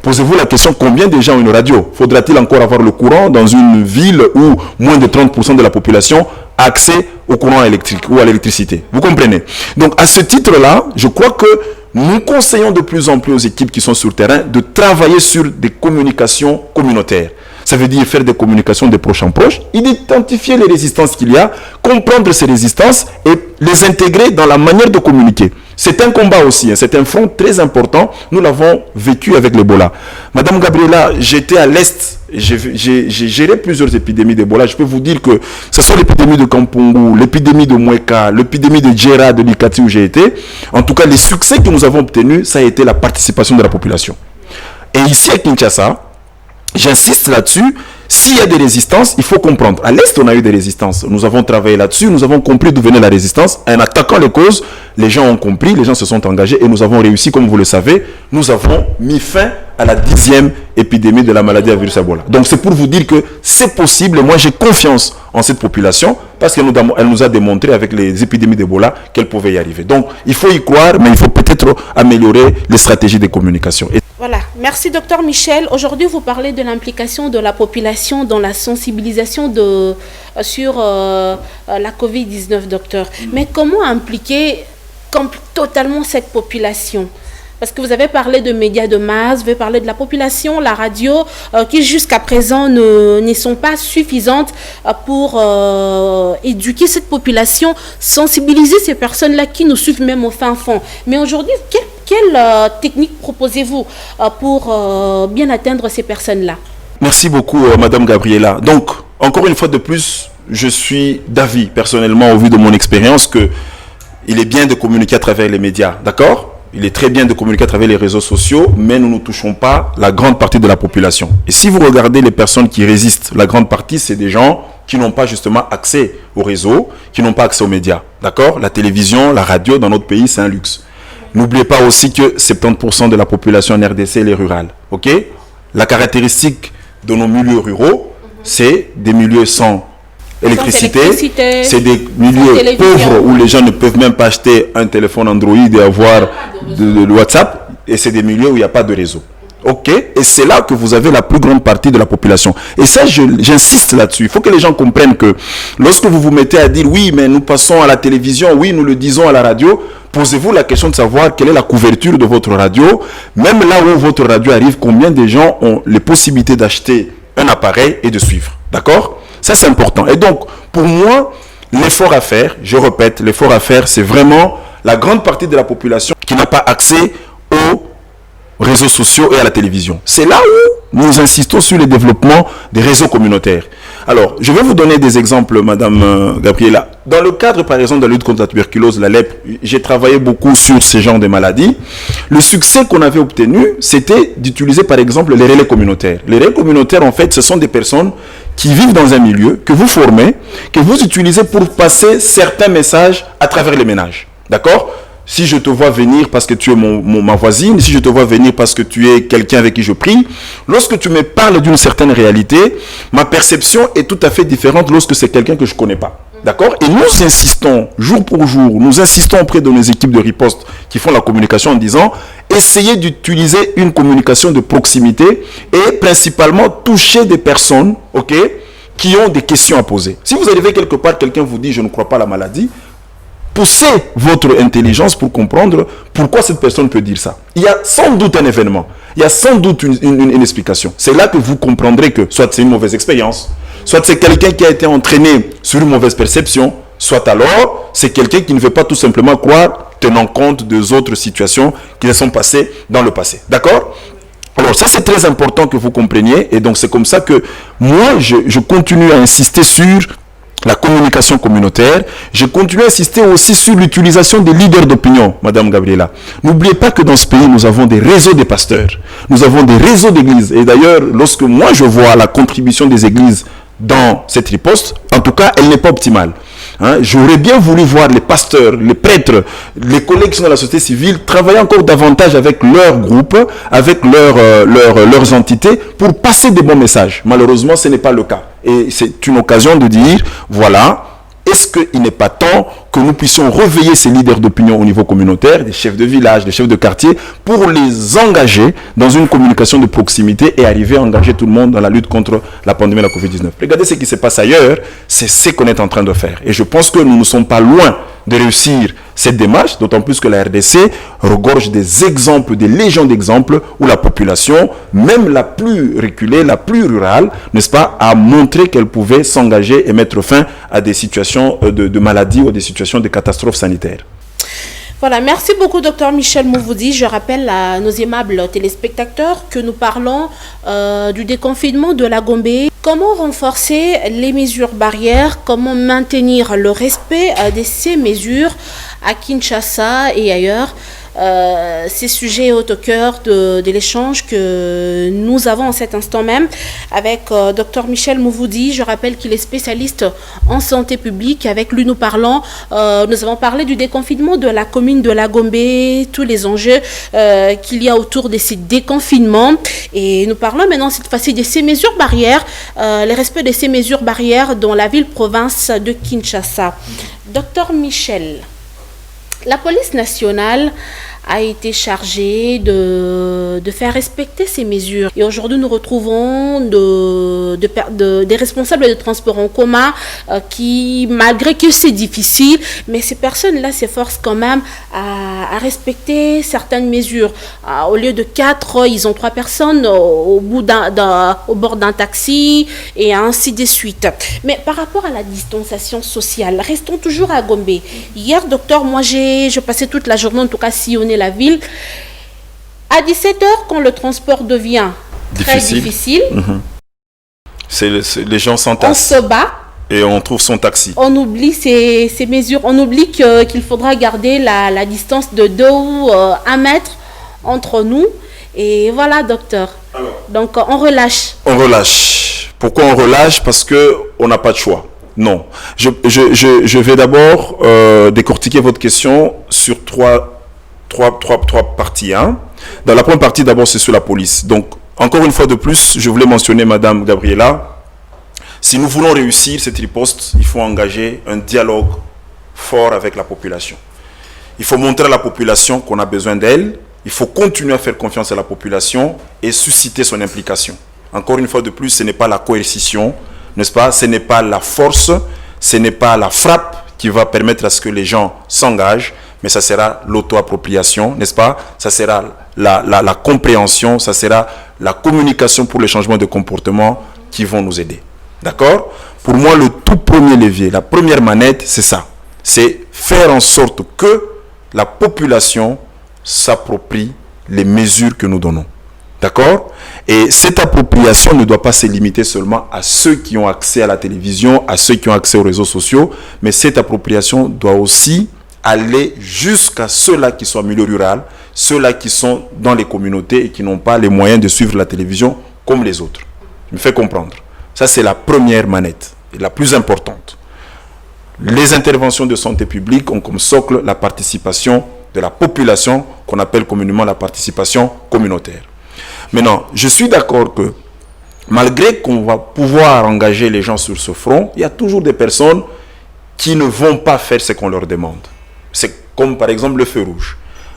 Posez-vous la question, combien de gens ont une radio? Faudra-t-il encore avoir le courant dans une ville où moins de 30% de la population a accès au courant électrique ou à l'électricité? Vous comprenez? Donc, à ce titre-là, je crois que nous conseillons de plus en plus aux équipes qui sont sur le terrain de travailler sur des communications communautaires. Ça veut dire faire des communications de proche en proche, identifier les résistances qu'il y a, comprendre ces résistances et les intégrer dans la manière de communiquer. C'est un combat aussi, hein, c'est un front très important. Nous l'avons vécu avec l'Ebola. Madame Gabriela, j'étais à l'Est, j'ai géré plusieurs épidémies d'Ebola. Je peux vous dire que ce soit l'épidémie de Kampungu, l'épidémie de Mweka, l'épidémie de Djera, de Likati où j'ai été. En tout cas, les succès que nous avons obtenus, ça a été la participation de la population. Et ici à Kinshasa, j'insiste là-dessus, s'il y a des résistances, il faut comprendre. À l'Est, on a eu des résistances. Nous avons travaillé là-dessus, nous avons compris d'où venait la résistance. En attaquant les causes, les gens ont compris, les gens se sont engagés et nous avons réussi, comme vous le savez, nous avons mis fin à la 10e épidémie de la maladie à virus Ebola. Donc c'est pour vous dire que c'est possible et moi j'ai confiance en cette population parce qu'elle nous a démontré avec les épidémies d'Ebola qu'elle pouvait y arriver. Donc il faut y croire, mais il faut peut-être améliorer les stratégies de communication. Voilà, merci docteur Michel. Aujourd'hui, vous parlez de l'implication de la population dans la sensibilisation sur la COVID-19, docteur. Mais comment impliquer totalement cette population ? Parce que vous avez parlé de médias de masse, vous avez parlé de la population, la radio, qui jusqu'à présent ne sont pas suffisantes pour éduquer cette population, sensibiliser ces personnes-là qui nous suivent même au fin fond. Mais aujourd'hui, quelle technique proposez-vous pour bien atteindre ces personnes-là? Merci beaucoup, Madame Gabriela. Donc, encore une fois de plus, je suis d'avis, personnellement, au vu de mon expérience, qu'il est bien de communiquer à travers les médias, d'accord ? Il est très bien de communiquer à travers les réseaux sociaux, mais nous ne touchons pas la grande partie de la population. Et si vous regardez les personnes qui résistent, la grande partie, c'est des gens qui n'ont pas justement accès au réseau, qui n'ont pas accès aux médias. D'accord ? La télévision, la radio, dans notre pays, c'est un luxe. N'oubliez pas aussi que 70% de la population en RDC, elle est rurale. Ok ? La caractéristique de nos milieux ruraux, c'est des milieux sans électricité, c'est des milieux pauvres où les gens ne peuvent même pas acheter un téléphone Android et avoir de WhatsApp, et c'est des milieux où il n'y a pas de réseau. Ok, et c'est là que vous avez la plus grande partie de la population. Et ça, j'insiste là-dessus. Il faut que les gens comprennent que lorsque vous vous mettez à dire oui, mais nous passons à la télévision, oui, nous le disons à la radio, posez-vous la question de savoir quelle est la couverture de votre radio. Même là où votre radio arrive, combien de gens ont les possibilités d'acheter un appareil et de suivre. D'accord ? Ça, c'est important. Et donc, pour moi, l'effort à faire, je répète, l'effort à faire, c'est vraiment la grande partie de la population qui n'a pas accès aux réseaux sociaux et à la télévision. C'est là où nous insistons sur le développement des réseaux communautaires. Alors, je vais vous donner des exemples, Madame Gabriela. Dans le cadre, par exemple, de la lutte contre la tuberculose, la lèpre, j'ai travaillé beaucoup sur ce genre de maladies. Le succès qu'on avait obtenu, c'était d'utiliser, par exemple, les relais communautaires. Les relais communautaires, en fait, ce sont des personnes qui vivent dans un milieu, que vous formez, que vous utilisez pour passer certains messages à travers les ménages. D'accord ? Si je te vois venir parce que tu es ma voisine, si je te vois venir parce que tu es quelqu'un avec qui je prie, lorsque tu me parles d'une certaine réalité, ma perception est tout à fait différente lorsque c'est quelqu'un que je ne connais pas. D'accord ? Et nous insistons, jour pour jour, nous insistons auprès de nos équipes de riposte qui font la communication en disant essayez d'utiliser une communication de proximité et principalement toucher des personnes, ok, qui ont des questions à poser. Si vous arrivez quelque part, quelqu'un vous dit je ne crois pas à la maladie, poussez votre intelligence pour comprendre pourquoi cette personne peut dire ça. Il y a sans doute un événement, il y a sans doute une explication. C'est là que vous comprendrez que soit c'est une mauvaise expérience, soit c'est quelqu'un qui a été entraîné sur une mauvaise perception, soit alors c'est quelqu'un qui ne veut pas tout simplement croire tenant compte des autres situations qui se sont passées dans le passé. D'accord ? Alors ça c'est très important que vous compreniez et donc c'est comme ça que moi je continue à insister sur la communication communautaire. Je continue à insister aussi sur l'utilisation des leaders d'opinion, Madame Gabriela. N'oubliez pas que dans ce pays, nous avons des réseaux de pasteurs. Nous avons des réseaux d'églises. Et d'ailleurs, lorsque moi je vois la contribution des églises dans cette riposte, en tout cas, elle n'est pas optimale. J'aurais bien voulu voir les pasteurs, les prêtres, les collègues qui sont dans la société civile travailler encore davantage avec leurs groupes, avec leurs entités pour passer des bons messages. Malheureusement, ce n'est pas le cas. Et c'est une occasion de dire, voilà, est-ce qu'il n'est pas temps que nous puissions réveiller ces leaders d'opinion au niveau communautaire, des chefs de village, des chefs de quartier, pour les engager dans une communication de proximité et arriver à engager tout le monde dans la lutte contre la pandémie de la COVID-19. Regardez ce qui se passe ailleurs, c'est ce qu'on est en train de faire. Et je pense que nous ne sommes pas loin de réussir cette démarche, d'autant plus que la RDC regorge des exemples, des légions d'exemples où la population, même la plus reculée, la plus rurale, n'est-ce pas, a montré qu'elle pouvait s'engager et mettre fin à des situations de maladie ou des situations de catastrophes sanitaires. Voilà, merci beaucoup, Dr Michel Mouvoudi. Je rappelle à nos aimables téléspectateurs que nous parlons du déconfinement de la Gombe. Comment renforcer les mesures barrières? Comment maintenir le respect de ces mesures à Kinshasa et ailleurs? Ces sujets au cœur de l'échange que nous avons en cet instant même avec Dr Michel Mouvoudi. Je rappelle qu'il est spécialiste en santé publique. Avec lui, nous avons parlé du déconfinement de la commune de la Gombe, tous les enjeux qu'il y a autour de ces déconfinements. Et nous parlons maintenant cette fois-ci de ces mesures barrières, les respects de ces mesures barrières dans la ville-province de Kinshasa. Dr Michel, la police nationale a été chargée de faire respecter ces mesures. Et aujourd'hui, nous retrouvons des responsables de transport en commun qui, malgré que c'est difficile, mais ces personnes-là s'efforcent quand même à respecter certaines mesures. Au lieu de 4, ils ont 3 personnes au bord d'un taxi et ainsi de suite. Mais par rapport à la distanciation sociale, restons toujours à Gombe. Hier, docteur, moi, je passais toute la journée, en tout cas, sillonner la ville. À 17h, quand le transport devient très difficile, les gens s'entassent. On se bat. Et on trouve son taxi. On oublie ces mesures. On oublie qu'il faudra garder la distance de 2 ou 1 mètre entre nous. Et voilà, docteur. Alors, donc, on relâche. On relâche. Pourquoi on relâche? Parce qu'on n'a pas de choix. Non. Je vais d'abord décortiquer votre question sur trois parties. Hein. Dans la première partie, d'abord, c'est sur la police. Donc, encore une fois de plus, je voulais mentionner, Madame Gabriela, si nous voulons réussir cette riposte, il faut engager un dialogue fort avec la population. Il faut montrer à la population qu'on a besoin d'elle. Il faut continuer à faire confiance à la population et susciter son implication. Encore une fois de plus, ce n'est pas la coercition, n'est-ce pas? Ce n'est pas la force, ce n'est pas la frappe qui va permettre à ce que les gens s'engagent, mais ça sera l'auto-appropriation, n'est-ce pas? Ça sera la compréhension, ça sera la communication pour le changement de comportement qui vont nous aider. D'accord? Pour moi, le tout premier levier, la première manette, c'est ça. C'est faire en sorte que la population s'approprie les mesures que nous donnons. D'accord? Et cette appropriation ne doit pas se limiter seulement à ceux qui ont accès à la télévision, à ceux qui ont accès aux réseaux sociaux, mais cette appropriation doit aussi aller jusqu'à ceux-là qui sont en milieu rural, ceux-là qui sont dans les communautés et qui n'ont pas les moyens de suivre la télévision comme les autres. Je me fais comprendre. Ça, c'est la première manette, et la plus importante. Les interventions de santé publique ont comme socle la participation de la population, qu'on appelle communément la participation communautaire. Maintenant, je suis d'accord que malgré qu'on va pouvoir engager les gens sur ce front, il y a toujours des personnes qui ne vont pas faire ce qu'on leur demande. C'est comme par exemple le feu rouge.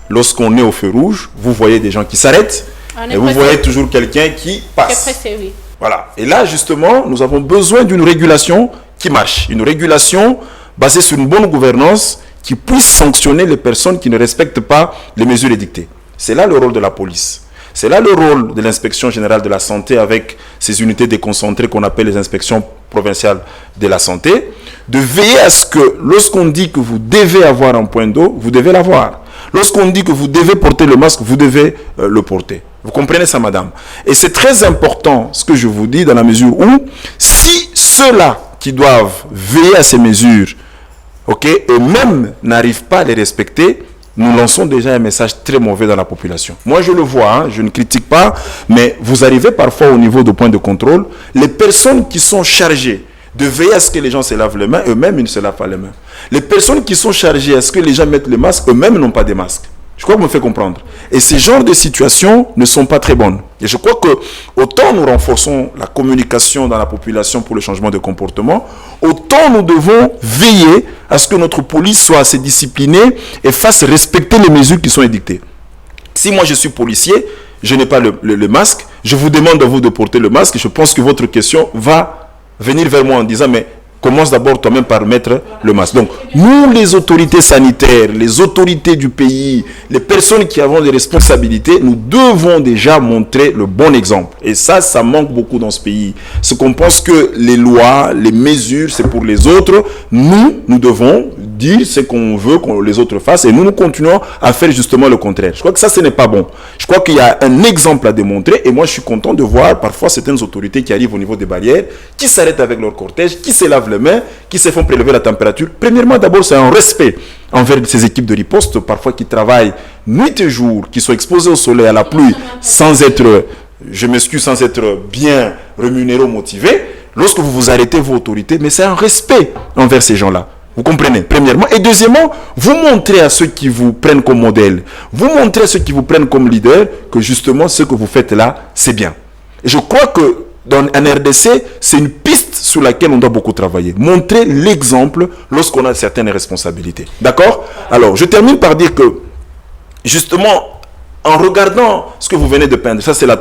Lorsqu'on est au feu rouge, vous voyez des gens qui s'arrêtent et vous voyez toujours quelqu'un qui passe. Pressé, oui. Voilà. Et là, justement, nous avons besoin d'une régulation qui marche. Une régulation basée sur une bonne gouvernance qui puisse sanctionner les personnes qui ne respectent pas les mesures édictées. C'est là le rôle de la police. C'est là le rôle de l'inspection générale de la santé avec ces unités déconcentrées qu'on appelle les inspections provinciales de la santé, de veiller à ce que lorsqu'on dit que vous devez avoir un point d'eau, vous devez l'avoir. Lorsqu'on dit que vous devez porter le masque, vous devez le porter. Vous comprenez ça, madame? Et c'est très important ce que je vous dis dans la mesure où si ceux-là qui doivent veiller à ces mesures, eux-mêmes n'arrivent pas à les respecter, nous lançons déjà un message très mauvais dans la population. Moi, je le vois, hein, je ne critique pas, mais vous arrivez parfois au niveau de point de contrôle, les personnes qui sont chargées de veiller à ce que les gens se lavent les mains, eux-mêmes, ils ne se lavent pas les mains. Les personnes qui sont chargées à ce que les gens mettent les masques, eux-mêmes n'ont pas de masques. Je crois que vous me faites comprendre. Et ces genres de situations ne sont pas très bonnes. Et je crois que autant nous renforçons la communication dans la population pour le changement de comportement, autant nous devons veiller à ce que notre police soit assez disciplinée et fasse respecter les mesures qui sont édictées. Si moi je suis policier, je n'ai pas le masque, je vous demande à vous de porter le masque, je pense que votre question va venir vers moi en disant mais Commence d'abord toi-même par mettre le masque. Donc, nous, les autorités sanitaires, les autorités du pays, les personnes qui avons des responsabilités, nous devons déjà montrer le bon exemple. Et ça manque beaucoup dans ce pays. Ce qu'on pense que les lois, les mesures, c'est pour les autres. Nous devons dire ce qu'on veut que les autres fassent et nous continuons à faire justement le contraire. Je crois que ça, ce n'est pas bon. Je crois qu'il y a un exemple à démontrer et moi, je suis content de voir parfois certaines autorités qui arrivent au niveau des barrières, qui s'arrêtent avec leur cortège, qui se lavent les mains, qui se font prélever la température. Premièrement, d'abord, c'est un respect envers ces équipes de riposte, parfois qui travaillent nuit et jour, qui sont exposées au soleil, à la pluie, sans être, je m'excuse, sans être bien rémunérés ou motivés. Lorsque vous vous arrêtez, vos autorités, mais c'est un respect envers ces gens-là. Vous comprenez, premièrement. Et deuxièmement, vous montrez à ceux qui vous prennent comme modèle, vous montrez à ceux qui vous prennent comme leader que justement ce que vous faites là, c'est bien. Et je crois que dans un RDC, c'est une piste sur laquelle on doit beaucoup travailler. Montrer l'exemple lorsqu'on a certaines responsabilités. D'accord? Alors, je termine par dire que, justement, en regardant ce que vous venez de peindre, ça c'est le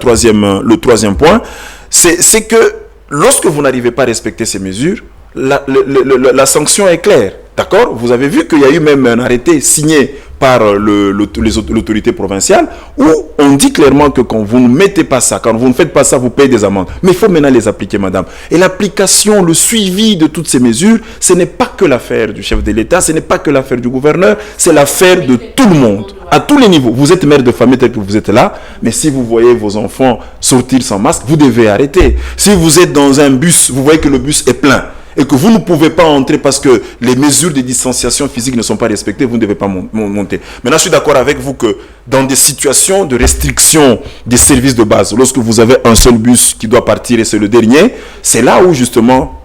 troisième point, c'est que lorsque vous n'arrivez pas à respecter ces mesures, la sanction est claire. D'accord? Vous avez vu qu'il y a eu même un arrêté signé par l'autorité provinciale où on dit clairement que quand vous ne mettez pas ça, quand vous ne faites pas ça, vous payez des amendes. Mais il faut maintenant les appliquer, madame. Et l'application, le suivi de toutes ces mesures, ce n'est pas que l'affaire du chef de l'État, ce n'est pas que l'affaire du gouverneur, c'est l'affaire de tout le monde, à tous les niveaux. Vous êtes mère de famille tel que vous êtes là, mais si vous voyez vos enfants sortir sans masque, vous devez arrêter. Si vous êtes dans un bus, vous voyez que le bus est plein, et que vous ne pouvez pas entrer parce que les mesures de distanciation physique ne sont pas respectées, vous ne devez pas monter. Maintenant, je suis d'accord avec vous que dans des situations de restriction des services de base, lorsque vous avez un seul bus qui doit partir et c'est le dernier, c'est là où justement,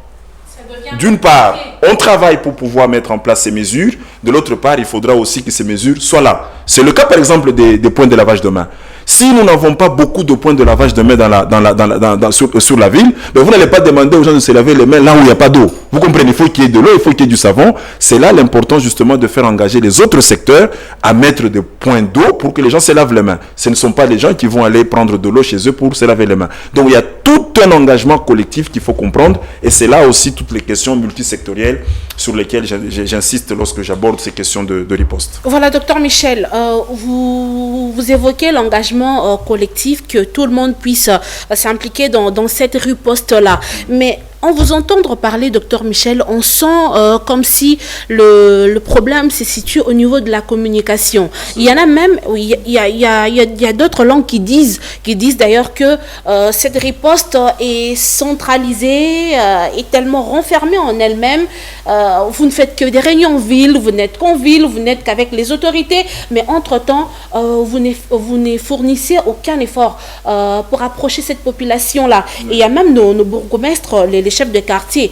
d'une part, on travaille pour pouvoir mettre en place ces mesures. De l'autre part, il faudra aussi que ces mesures soient là. C'est le cas, par exemple, des points de lavage de mains. Si nous n'avons pas beaucoup de points de lavage de mains sur la ville, ben vous n'allez pas demander aux gens de se laver les mains là où il n'y a pas d'eau. Vous comprenez, il faut qu'il y ait de l'eau, il faut qu'il y ait du savon. C'est là l'importance justement de faire engager les autres secteurs à mettre des points d'eau pour que les gens se lavent les mains. Ce ne sont pas les gens qui vont aller prendre de l'eau chez eux pour se laver les mains. Donc il y a tout un engagement collectif qu'il faut comprendre et c'est là aussi toutes les questions multisectorielles sur lesquelles j'insiste lorsque j'aborde ces questions de riposte. Voilà, docteur Michel, vous évoquez l'engagement collectif, que tout le monde puisse s'impliquer dans cette riposte-là. Mais en vous entendre parler, docteur Michel, on sent comme si le problème se situe au niveau de la communication. Il y en a même, il y a d'autres langues qui disent d'ailleurs que cette riposte est centralisée, est tellement renfermée en elle-même. Vous ne faites que des réunions en ville, vous n'êtes qu'en ville, vous n'êtes qu'avec les autorités, mais entre-temps, vous ne fournissez aucun effort pour approcher cette population-là. Et il y a même nos bourgmestres, les chefs de quartier,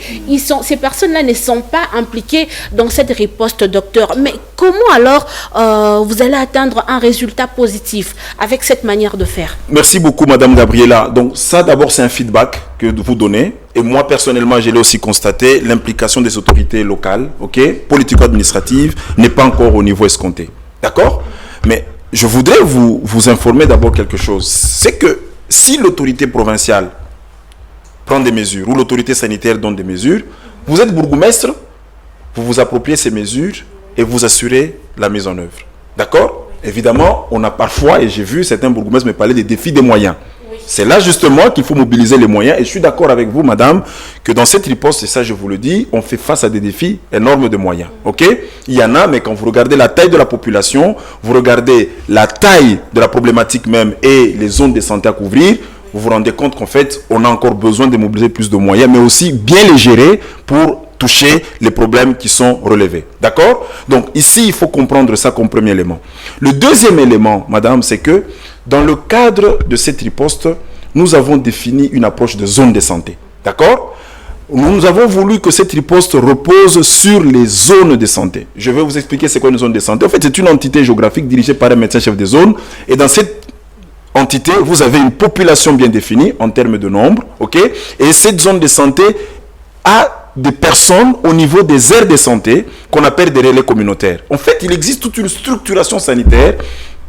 ces personnes-là ne sont pas impliquées dans cette riposte, docteur. Mais comment alors vous allez atteindre un résultat positif avec cette manière de faire? Merci beaucoup, Madame Gabriela. Donc ça, d'abord, c'est un feedback que vous donnez. Et moi, personnellement, je l'ai aussi constaté, l'implication des autorités locales, politico-administratives, n'est pas encore au niveau escompté. D'accord? Mais je voudrais vous informer d'abord quelque chose. C'est que si l'autorité provinciale prend des mesures, ou l'autorité sanitaire donne des mesures, vous êtes bourgmestre, vous vous appropriez ces mesures et vous assurez la mise en œuvre. D'accord? Évidemment, on a parfois, et j'ai vu certains bourgmestres me parler des défis des moyens. Oui. C'est là justement qu'il faut mobiliser les moyens. Et je suis d'accord avec vous, madame, que dans cette riposte, et ça je vous le dis, on fait face à des défis énormes de moyens. Ok? Il y en a, mais quand vous regardez la taille de la population, vous regardez la taille de la problématique même et les zones de santé à couvrir, vous vous rendez compte qu'en fait, on a encore besoin de mobiliser plus de moyens, mais aussi bien les gérer pour toucher les problèmes qui sont relevés. D'accord? Donc ici, il faut comprendre ça comme premier élément. Le deuxième élément, madame, c'est que dans le cadre de cette riposte, nous avons défini une approche de zone de santé. D'accord? Nous avons voulu que cette riposte repose sur les zones de santé. Je vais vous expliquer c'est quoi une zone de santé. En fait, c'est une entité géographique dirigée par un médecin chef de zone. Et dans cette entité, vous avez une population bien définie en termes de nombre, ok? Et cette zone de santé a des personnes au niveau des aires de santé qu'on appelle des relais communautaires. En fait, il existe toute une structuration sanitaire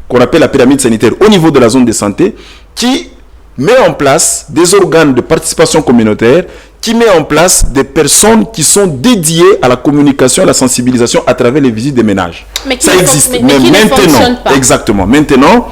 qu'on appelle la pyramide sanitaire au niveau de la zone de santé qui met en place des organes de participation communautaire qui met en place des personnes qui sont dédiées à la communication, à la sensibilisation à travers les visites des ménages. Mais ça existe. Mais qui maintenant, ne fonctionne pas. Exactement. Maintenant,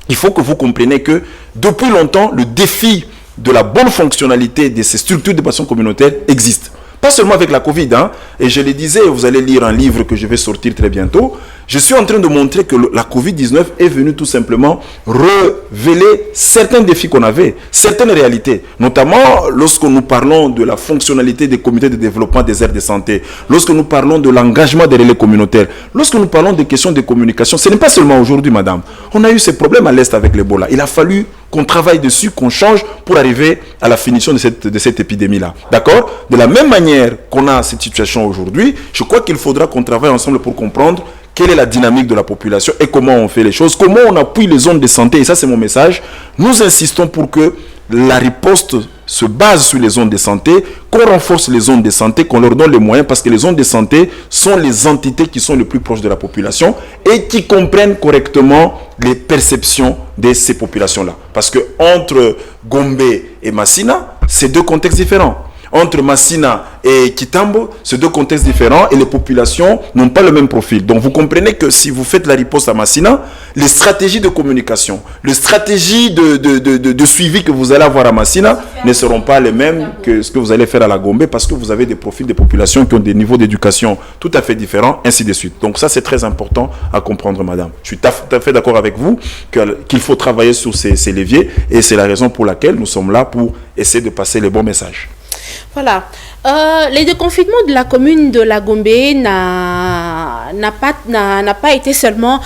il faut que vous compreniez que depuis longtemps, le défi de la bonne fonctionnalité de ces structures de passion communautaire existe. Pas seulement avec la Covid, hein. Et je le disais, vous allez lire un livre que je vais sortir très bientôt. Je suis en train de montrer que la Covid-19 est venue tout simplement révéler certains défis qu'on avait, certaines réalités. Notamment lorsque nous parlons de la fonctionnalité des comités de développement des aires de santé, lorsque nous parlons de l'engagement des relais communautaires, lorsque nous parlons des questions de communication. Ce n'est pas seulement aujourd'hui, madame. On a eu ces problèmes à l'Est avec l'Ebola. Il a fallu qu'on travaille dessus, qu'on change pour arriver à la finition de cette épidémie-là. D'accord? De la même manière qu'on a cette situation aujourd'hui, je crois qu'il faudra qu'on travaille ensemble pour comprendre quelle est la dynamique de la population et comment on fait les choses, comment on appuie les zones de santé. Et ça, c'est mon message. Nous insistons pour que la riposte se base sur les zones de santé, qu'on renforce les zones de santé, qu'on leur donne les moyens, parce que les zones de santé sont les entités qui sont les plus proches de la population et qui comprennent correctement les perceptions de ces populations-là. Parce que entre Gombe et Massina, c'est deux contextes différents. Entre Massina et Kitambo, c'est deux contextes différents et les populations n'ont pas le même profil. Donc vous comprenez que si vous faites la riposte à Massina, les stratégies de communication, les stratégies de suivi que vous allez avoir à Massina ne seront pas les mêmes que ce que vous allez faire à la Gombe, parce que vous avez des profils de populations qui ont des niveaux d'éducation tout à fait différents, ainsi de suite. Donc ça, c'est très important à comprendre, madame. Je suis tout à fait d'accord avec vous qu'il faut travailler sur ces leviers et c'est la raison pour laquelle nous sommes là pour essayer de passer les bons messages. Voilà. Les déconfinements de la commune de la Gombe n'a pas été seulement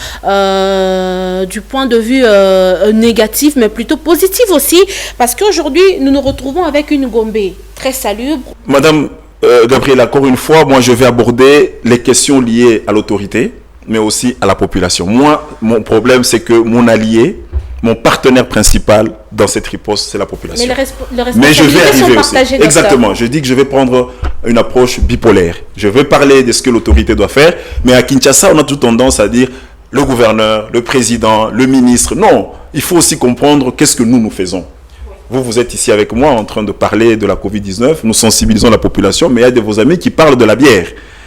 du point de vue négatif, mais plutôt positif aussi, parce qu'aujourd'hui, nous nous retrouvons avec une Gombe très salubre. Madame Gabrielle, encore une fois, moi je vais aborder les questions liées à l'autorité, mais aussi à la population. Moi, mon problème, c'est que mon allié, mon partenaire principal dans cette riposte, c'est la population. Mais je vais arriver aussi. Docteur. Exactement. Je dis que je vais prendre une approche bipolaire. Je vais parler de ce que l'autorité doit faire, mais à Kinshasa, on a toute tendance à dire le gouverneur, le président, le ministre. Non, il faut aussi comprendre qu'est-ce que nous faisons. Vous êtes ici avec moi en train de parler de la Covid-19. Nous sensibilisons la population, mais il y a de vos amis qui parlent de la bière.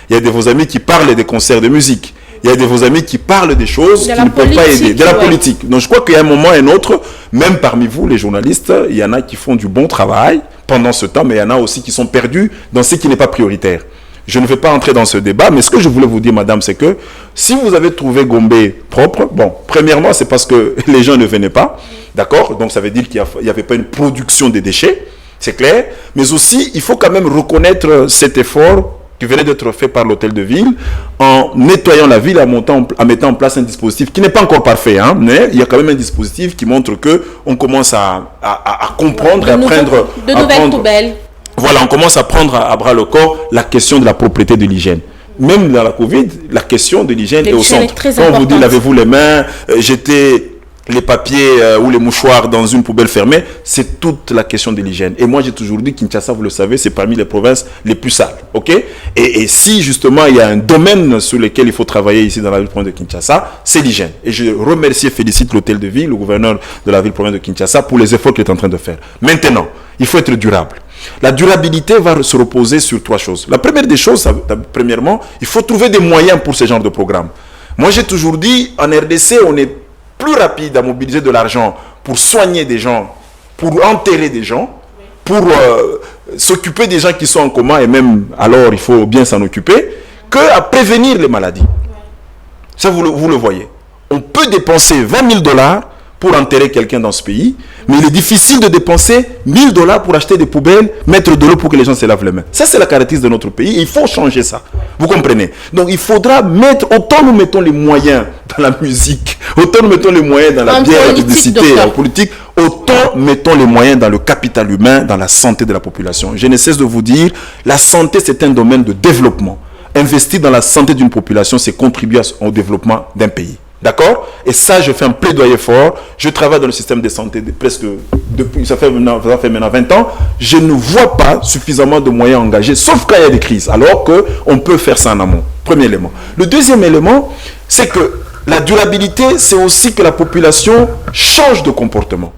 Il y a de vos amis qui parlent des concerts de musique. Il y a de vos amis qui parlent des choses qui ne peuvent pas aider. De la politique. Donc je crois qu'il y a un moment et un autre, même parmi vous, les journalistes, il y en a qui font du bon travail pendant ce temps, mais il y en a aussi qui sont perdus dans ce qui n'est pas prioritaire. Je ne vais pas entrer dans ce débat, mais ce que je voulais vous dire, madame, c'est que si vous avez trouvé Gombe propre, bon, premièrement, c'est parce que les gens ne venaient pas, d'accord? Donc ça veut dire qu'il n'y avait pas une production de déchets, c'est clair, mais aussi, il faut quand même reconnaître cet effort qui venait d'être fait par l'hôtel de ville en nettoyant la ville, en mettant en place un dispositif qui n'est pas encore parfait, hein, mais il y a quand même un dispositif qui montre que on commence à comprendre, à prendre de nouvelles poubelles. Voilà, on commence à prendre à bras le corps la question de la propriété de l'hygiène. Même dans la Covid, la question de l'hygiène est au centre. Quand on vous dit lavez-vous les mains, jetez les papiers ou les mouchoirs dans une poubelle fermée, c'est toute la question de l'hygiène. Et moi, j'ai toujours dit que Kinshasa, vous le savez, c'est parmi les provinces les plus sales. Ok? Et si justement, il y a un domaine sur lequel il faut travailler ici dans la ville-province de Kinshasa, c'est l'hygiène. Et je remercie et félicite l'hôtel de ville, le gouverneur de la ville-province de Kinshasa, pour les efforts qu'il est en train de faire. Maintenant, il faut être durable. La durabilité va se reposer sur trois choses. La première des choses, premièrement, il faut trouver des moyens pour ce genre de programme. Moi, j'ai toujours dit, en RDC, on est plus rapide à mobiliser de l'argent pour soigner des gens, pour enterrer des gens, pour s'occuper des gens qui sont en coma, et même alors il faut bien s'en occuper, qu'à prévenir les maladies. Ça, vous le voyez. On peut dépenser 20 000 $ pour enterrer quelqu'un dans ce pays, mais il est difficile de dépenser 1 000 $ pour acheter des poubelles, mettre de l'eau pour que les gens se lavent les mains. Ça, c'est la caractéristique de notre pays. Il faut changer ça. Vous comprenez? Donc, il faudra mettre, autant nous mettons les moyens dans la musique, autant nous mettons les moyens dans la bière, la publicité, la politique, autant mettons les moyens dans le capital humain, dans la santé de la population. Je ne cesse de vous dire, la santé, c'est un domaine de développement. Investir dans la santé d'une population, c'est contribuer au développement d'un pays. D'accord? Et ça, je fais un plaidoyer fort. Je travaille dans le système de santé ça fait maintenant 20 ans. Je ne vois pas suffisamment de moyens engagés, sauf quand il y a des crises, alors qu'on peut faire ça en amont. Premier élément. Le deuxième élément, c'est que la durabilité, c'est aussi que la population change de comportement.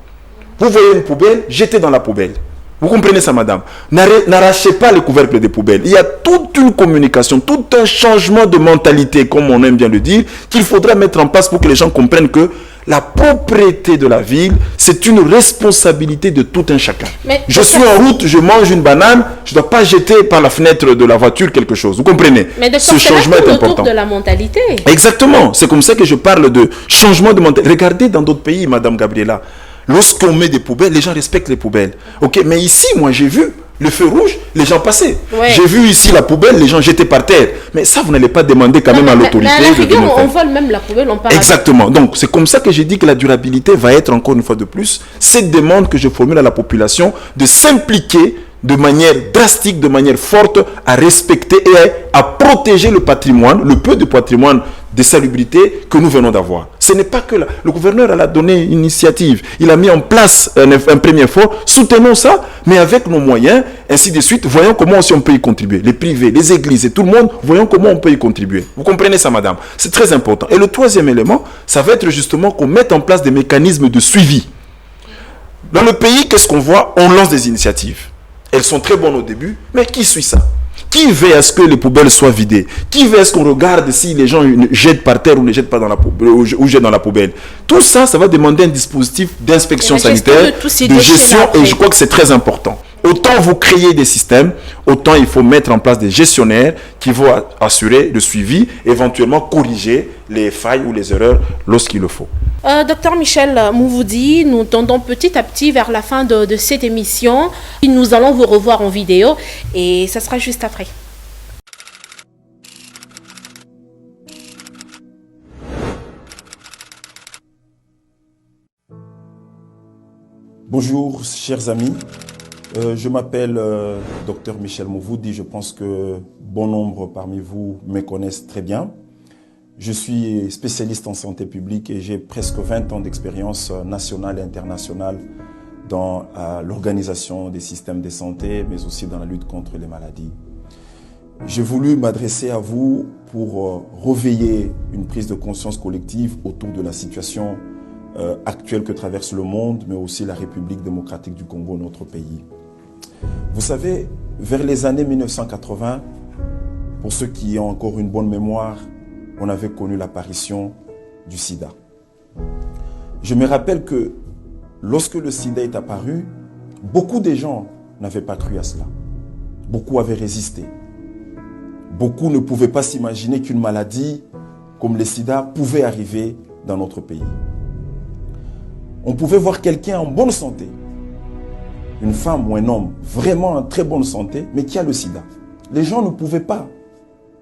Vous voyez une poubelle, jetez dans la poubelle. Vous comprenez ça, madame? N'arrachez pas les couvercles des poubelles. Il y a toute une communication, tout un changement de mentalité, comme on aime bien le dire, qu'il faudra mettre en place pour que les gens comprennent que la propriété de la ville, c'est une responsabilité de tout un chacun. Mais je suis en route, je mange une banane, je ne dois pas jeter par la fenêtre de la voiture quelque chose. Vous comprenez? Mais de ce changement est important. De la mentalité. Exactement. C'est comme ça que je parle de changement de mentalité. Regardez dans d'autres pays, madame Gabriela. Lorsqu'on met des poubelles, les gens respectent les poubelles. Ok, mais ici, moi, j'ai vu le feu rouge, les gens passaient. Ouais. J'ai vu ici la poubelle, les gens jetaient par terre. Mais ça, vous n'allez pas demander quand même à l'autorité. Mais à la rigueur, on vole même la poubelle, on parle. Exactement. Donc, c'est comme ça que j'ai dit que la durabilité va être, encore une fois de plus, cette demande que je formule à la population de s'impliquer de manière drastique, de manière forte, à respecter et à protéger le patrimoine, le peu de patrimoine de salubrité que nous venons d'avoir. Ce n'est pas que le gouverneur a donné une initiative, il a mis en place un premier effort, soutenons ça, mais avec nos moyens, ainsi de suite, voyons comment aussi on peut y contribuer. Les privés, les églises et tout le monde, voyons comment on peut y contribuer. Vous comprenez ça, madame? C'est très important. Et le troisième élément, ça va être justement qu'on mette en place des mécanismes de suivi. Dans le pays, qu'est-ce qu'on voit? On lance des initiatives. Elles sont très bonnes au début, mais qui suit ça? Qui veut à ce que les poubelles soient vidées? Qui veut à ce qu'on regarde si les gens jettent par terre ou ne jettent pas dans la poubelle, ou jettent dans la poubelle? Tout ça, ça va demander un dispositif d'inspection sanitaire, de gestion, et je crois que c'est très important. Autant vous créez des systèmes, autant il faut mettre en place des gestionnaires qui vont assurer le suivi, éventuellement corriger les failles ou les erreurs lorsqu'il le faut. Docteur Michel Mouvoudi, nous tendons petit à petit vers la fin de cette émission. Nous allons vous revoir en vidéo et ça sera juste après. Bonjour chers amis, je m'appelle Dr Michel Mouvoudi, je pense que bon nombre parmi vous me connaissent très bien. Je suis spécialiste en santé publique et j'ai presque 20 ans d'expérience nationale et internationale dans l'organisation des systèmes de santé, mais aussi dans la lutte contre les maladies. J'ai voulu m'adresser à vous pour réveiller une prise de conscience collective autour de la situation actuelle que traverse le monde, mais aussi la République démocratique du Congo, notre pays. Vous savez, vers les années 1980, pour ceux qui ont encore une bonne mémoire, on avait connu l'apparition du sida. Je me rappelle que lorsque le sida est apparu, beaucoup de gens n'avaient pas cru à cela. Beaucoup avaient résisté. Beaucoup ne pouvaient pas s'imaginer qu'une maladie comme le sida pouvait arriver dans notre pays. On pouvait voir quelqu'un en bonne santé, une femme ou un homme vraiment en très bonne santé, mais qui a le sida. Les gens ne pouvaient pas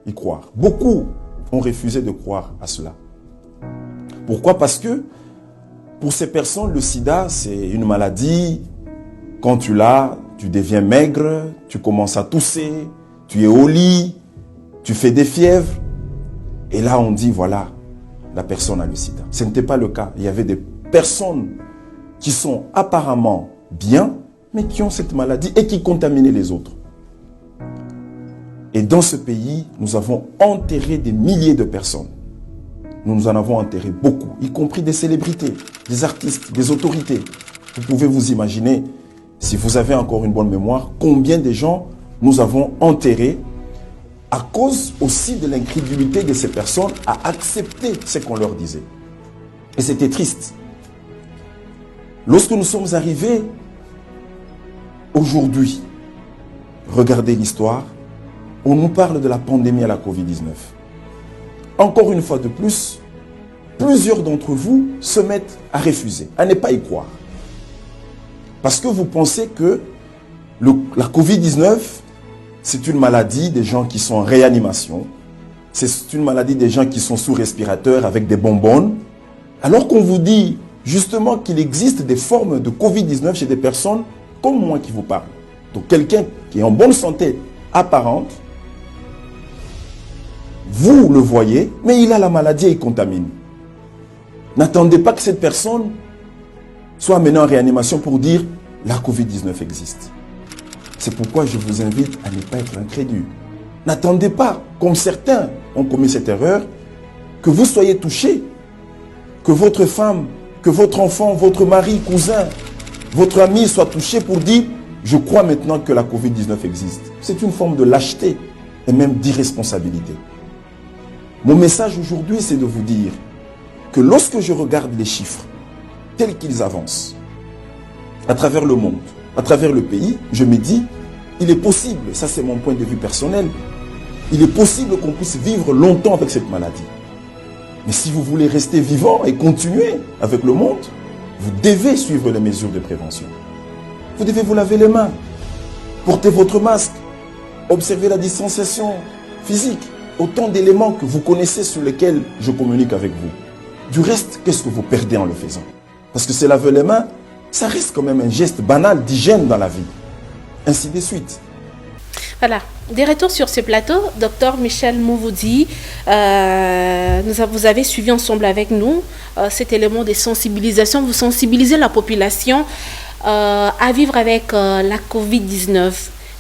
y croire. Beaucoup ont refusé de croire à cela. Pourquoi? Parce que pour ces personnes, le sida, c'est une maladie. Quand tu l'as, tu deviens maigre, tu commences à tousser, tu es au lit, tu fais des fièvres. Et là, on dit, voilà, la personne a le sida. Ce n'était pas le cas. Il y avait des personnes qui sont apparemment bien, mais qui ont cette maladie et qui contaminaient les autres. Et dans ce pays, nous avons enterré des milliers de personnes. Nous en avons enterré beaucoup, y compris des célébrités, des artistes, des autorités. Vous pouvez vous imaginer, si vous avez encore une bonne mémoire, combien de gens nous avons enterrés à cause aussi de l'incrédulité de ces personnes à accepter ce qu'on leur disait. Et c'était triste. Lorsque nous sommes arrivés aujourd'hui, regardez l'histoire, on nous parle de la pandémie à la Covid-19. Encore une fois de plus, plusieurs d'entre vous se mettent à refuser, à ne pas y croire. Parce que vous pensez que la Covid-19, c'est une maladie des gens qui sont en réanimation, c'est une maladie des gens qui sont sous respirateur avec des bonbonnes, alors qu'on vous dit justement qu'il existe des formes de Covid-19 chez des personnes comme moi qui vous parle. Donc quelqu'un qui est en bonne santé apparente, vous le voyez, mais il a la maladie et il contamine. N'attendez pas que cette personne soit menée en réanimation pour dire la Covid-19 existe. C'est pourquoi je vous invite à ne pas être incrédule. N'attendez pas, comme certains ont commis cette erreur, que vous soyez touché, que votre femme, que votre enfant, votre mari, cousin, votre ami soit touché pour dire je crois maintenant que la Covid-19 existe. C'est une forme de lâcheté et même d'irresponsabilité. Mon message aujourd'hui, c'est de vous dire que lorsque je regarde les chiffres tels qu'ils avancent à travers le monde, à travers le pays, je me dis, il est possible, ça c'est mon point de vue personnel, il est possible qu'on puisse vivre longtemps avec cette maladie. Mais si vous voulez rester vivant et continuer avec le monde, vous devez suivre les mesures de prévention. Vous devez vous laver les mains, porter votre masque, observer la distanciation physique, autant d'éléments que vous connaissez sur lesquels je communique avec vous. Du reste, qu'est-ce que vous perdez en le faisant? Parce que se laver les mains, ça reste quand même un geste banal d'hygiène dans la vie. Ainsi de suite. Voilà. Des retours sur ce plateau, Dr Michel Mouvoudi, vous avez suivi ensemble avec nous cet élément de sensibilisation. Vous sensibilisez la population à vivre avec la Covid-19,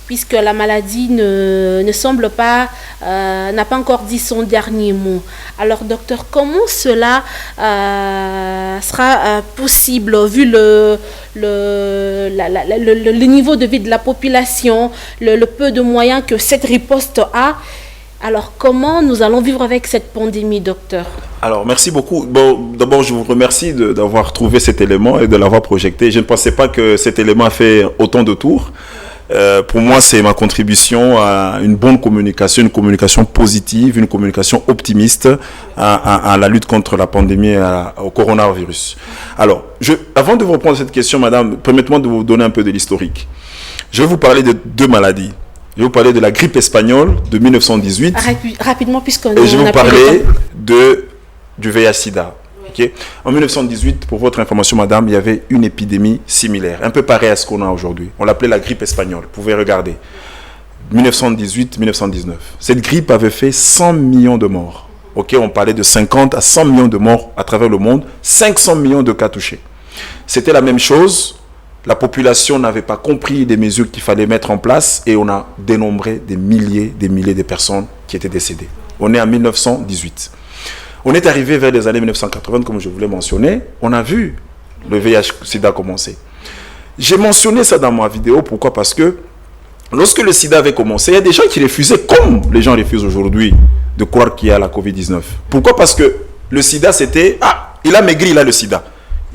puisque la maladie ne semble pas, n'a pas encore dit son dernier mot. Alors, docteur, comment cela sera possible, vu le niveau de vie de la population, le peu de moyens que cette riposte a? Alors, comment nous allons vivre avec cette pandémie, docteur? Alors, merci beaucoup. Bon, d'abord, je vous remercie d'avoir trouvé cet élément et de l'avoir projeté. Je ne pensais pas que cet élément a fait autant de tours. Pour moi, c'est ma contribution à une bonne communication, une communication positive, une communication optimiste à la lutte contre la pandémie, au coronavirus. Alors, avant de vous répondre à cette question, madame, permettez-moi de vous donner un peu de l'historique. Je vais vous parler de deux maladies. Je vais vous parler de la grippe espagnole de 1918. Rapidement, puisqu'on et je vais vous parler du VIH-Sida. Okay. En 1918, pour votre information, madame, il y avait une épidémie similaire, un peu pareille à ce qu'on a aujourd'hui. On l'appelait la grippe espagnole. Vous pouvez regarder. 1918-1919. Cette grippe avait fait 100 millions de morts. Okay. On parlait de 50 à 100 millions de morts à travers le monde, 500 millions de cas touchés. C'était la même chose. La population n'avait pas compris des mesures qu'il fallait mettre en place et on a dénombré des milliers de personnes qui étaient décédées. On est en 1918. On est arrivé vers les années 1980, comme je vous l'ai mentionné. On a vu le VIH-Sida commencer. J'ai mentionné ça dans ma vidéo. Pourquoi? Parce que lorsque le sida avait commencé, il y a des gens qui refusaient, comme les gens refusent aujourd'hui, de croire qu'il y a la Covid-19. Pourquoi? Parce que le sida, c'était « Ah, il a maigri, il a le sida.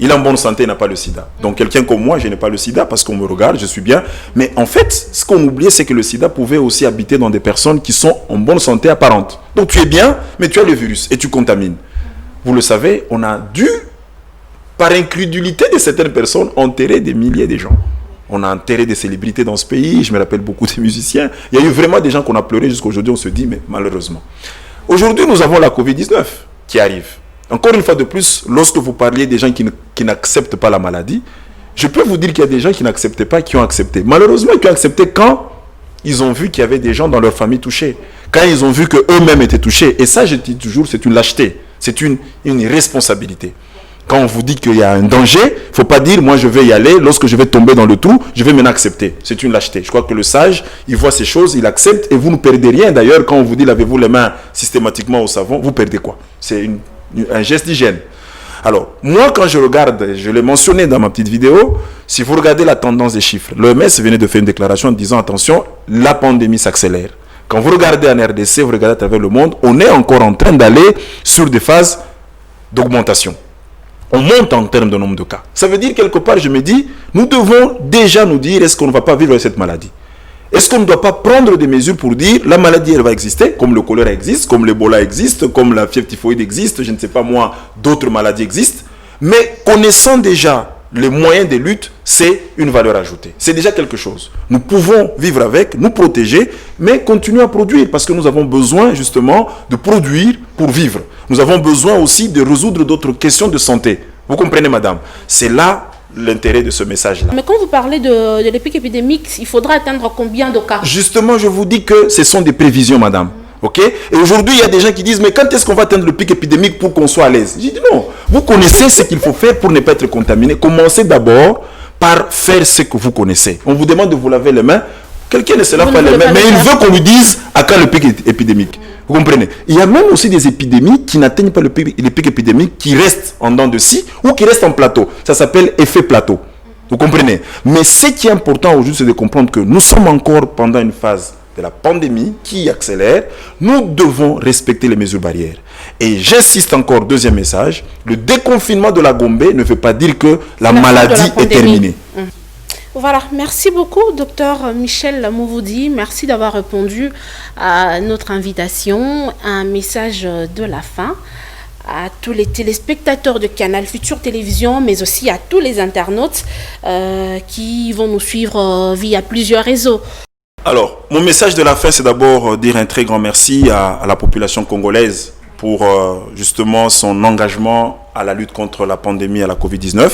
Il est en bonne santé, il n'a pas le sida. » Donc quelqu'un comme moi, je n'ai pas le sida parce qu'on me regarde, je suis bien. Mais en fait, ce qu'on oubliait, c'est que le sida pouvait aussi habiter dans des personnes qui sont en bonne santé apparente. Donc tu es bien, mais tu as le virus et tu contamines. Vous le savez, on a dû, par incrédulité de certaines personnes, enterrer des milliers de gens. On a enterré des célébrités dans ce pays, je me rappelle beaucoup des musiciens. Il y a eu vraiment des gens qu'on a pleuré jusqu'à aujourd'hui, on se dit, mais malheureusement. Aujourd'hui, nous avons la Covid-19 qui arrive. Encore une fois de plus, lorsque vous parliez des gens qui n'acceptent pas la maladie, je peux vous dire qu'il y a des gens qui n'acceptaient pas, qui ont accepté. Malheureusement, qui ont accepté quand ils ont vu qu'il y avait des gens dans leur famille touchés. Quand ils ont vu qu'eux-mêmes étaient touchés. Et ça, je dis toujours, c'est une lâcheté. C'est une irresponsabilité. Quand on vous dit qu'il y a un danger, il ne faut pas dire, moi je vais y aller, lorsque je vais tomber dans le trou, je vais maintenant accepter. C'est une lâcheté. Je crois que le sage, il voit ces choses, il accepte et vous ne perdez rien. D'ailleurs, quand on vous dit, lavez-vous les mains systématiquement au savon, vous perdez quoi? C'est un geste d'hygiène. Alors, moi, quand je regarde, je l'ai mentionné dans ma petite vidéo, si vous regardez la tendance des chiffres, l'OMS venait de faire une déclaration en disant, attention, la pandémie s'accélère. Quand vous regardez en RDC, vous regardez à travers le monde, on est encore en train d'aller sur des phases d'augmentation. On monte en termes de nombre de cas. Ça veut dire, quelque part, je me dis, nous devons déjà nous dire, est-ce qu'on ne va pas vivre avec cette maladie? Est-ce qu'on ne doit pas prendre des mesures pour dire, la maladie, elle va exister, comme le choléra existe, comme l'Ebola existe, comme la fièvre typhoïde existe, je ne sais pas moi, d'autres maladies existent. Mais connaissant déjà les moyens de lutte, c'est une valeur ajoutée. C'est déjà quelque chose. Nous pouvons vivre avec, nous protéger, mais continuer à produire, parce que nous avons besoin justement de produire pour vivre. Nous avons besoin aussi de résoudre d'autres questions de santé. Vous comprenez, madame? C'est là l'intérêt de ce message-là. Mais quand vous parlez de l'épique épidémique, il faudra atteindre combien de cas? Justement, je vous dis que ce sont des prévisions, madame. Ok? Et aujourd'hui, il y a des gens qui disent, mais quand est-ce qu'on va atteindre le pic épidémique pour qu'on soit à l'aise? J'ai dit non. Vous connaissez ce qu'il faut faire pour ne pas être contaminé. Commencez d'abord par faire ce que vous connaissez. On vous demande de vous laver les mains. Quelqu'un ne se lave pas les mains, mais il veut qu'on lui dise à quand le pic épidémique. Vous comprenez? Il y a même aussi des épidémies qui n'atteignent pas le pic épidémique, qui restent en dents de scie ou qui restent en plateau. Ça s'appelle effet plateau. Vous comprenez? Mais ce qui est important aujourd'hui, c'est de comprendre que nous sommes encore pendant une phase de la pandémie qui accélère. Nous devons respecter les mesures barrières. Et j'insiste encore, deuxième message, le déconfinement de la Gombe ne veut pas dire que la maladie est terminée. Voilà, merci beaucoup, docteur Michel Mouvoudi. Merci d'avoir répondu à notre invitation. Un message de la fin à tous les téléspectateurs de Canal Futur Télévision, mais aussi à tous les internautes qui vont nous suivre via plusieurs réseaux. Alors, mon message de la fin, c'est d'abord dire un très grand merci à la population congolaise pour justement son engagement à la lutte contre la pandémie à la Covid-19.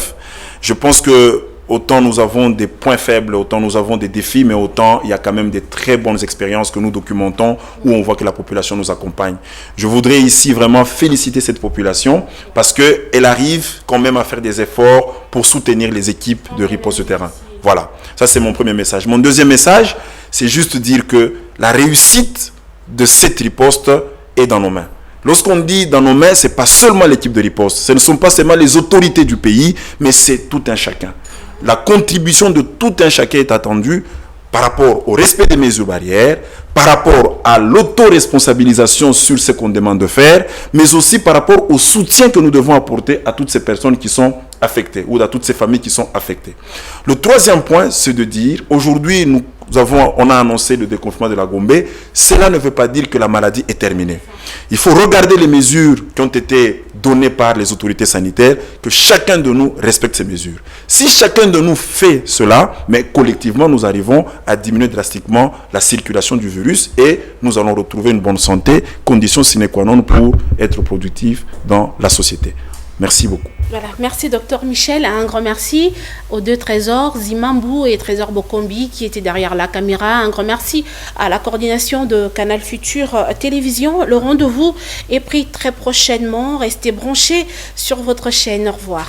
Je pense que autant nous avons des points faibles, autant nous avons des défis, mais autant il y a quand même des très bonnes expériences que nous documentons où on voit que la population nous accompagne. Je voudrais ici vraiment féliciter cette population parce qu'elle arrive quand même à faire des efforts pour soutenir les équipes de riposte de terrain. Voilà, ça c'est mon premier message. Mon deuxième message, c'est juste dire que la réussite de cette riposte est dans nos mains. Lorsqu'on dit dans nos mains, ce n'est pas seulement l'équipe de riposte, ce ne sont pas seulement les autorités du pays, mais c'est tout un chacun. La contribution de tout un chacun est attendue par rapport au respect des mesures barrières, par rapport à l'autoresponsabilisation sur ce qu'on demande de faire, mais aussi par rapport au soutien que nous devons apporter à toutes ces personnes qui sont affectées ou à toutes ces familles qui sont affectées. Le troisième point, c'est de dire, aujourd'hui, on a annoncé le déconfinement de la Gombe. Cela ne veut pas dire que la maladie est terminée. Il faut regarder les mesures qui ont été données par les autorités sanitaires, que chacun de nous respecte ces mesures. Si chacun de nous fait cela, mais collectivement, nous arrivons à diminuer drastiquement la circulation du virus et nous allons retrouver une bonne santé, condition sine qua non pour être productif dans la société. Merci beaucoup. Voilà, merci docteur Michel, un grand merci aux deux trésors, Zimambou et Trésor Bokombi qui étaient derrière la caméra. Un grand merci à la coordination de Canal Futur Télévision. Le rendez-vous est pris très prochainement. Restez branchés sur votre chaîne. Au revoir.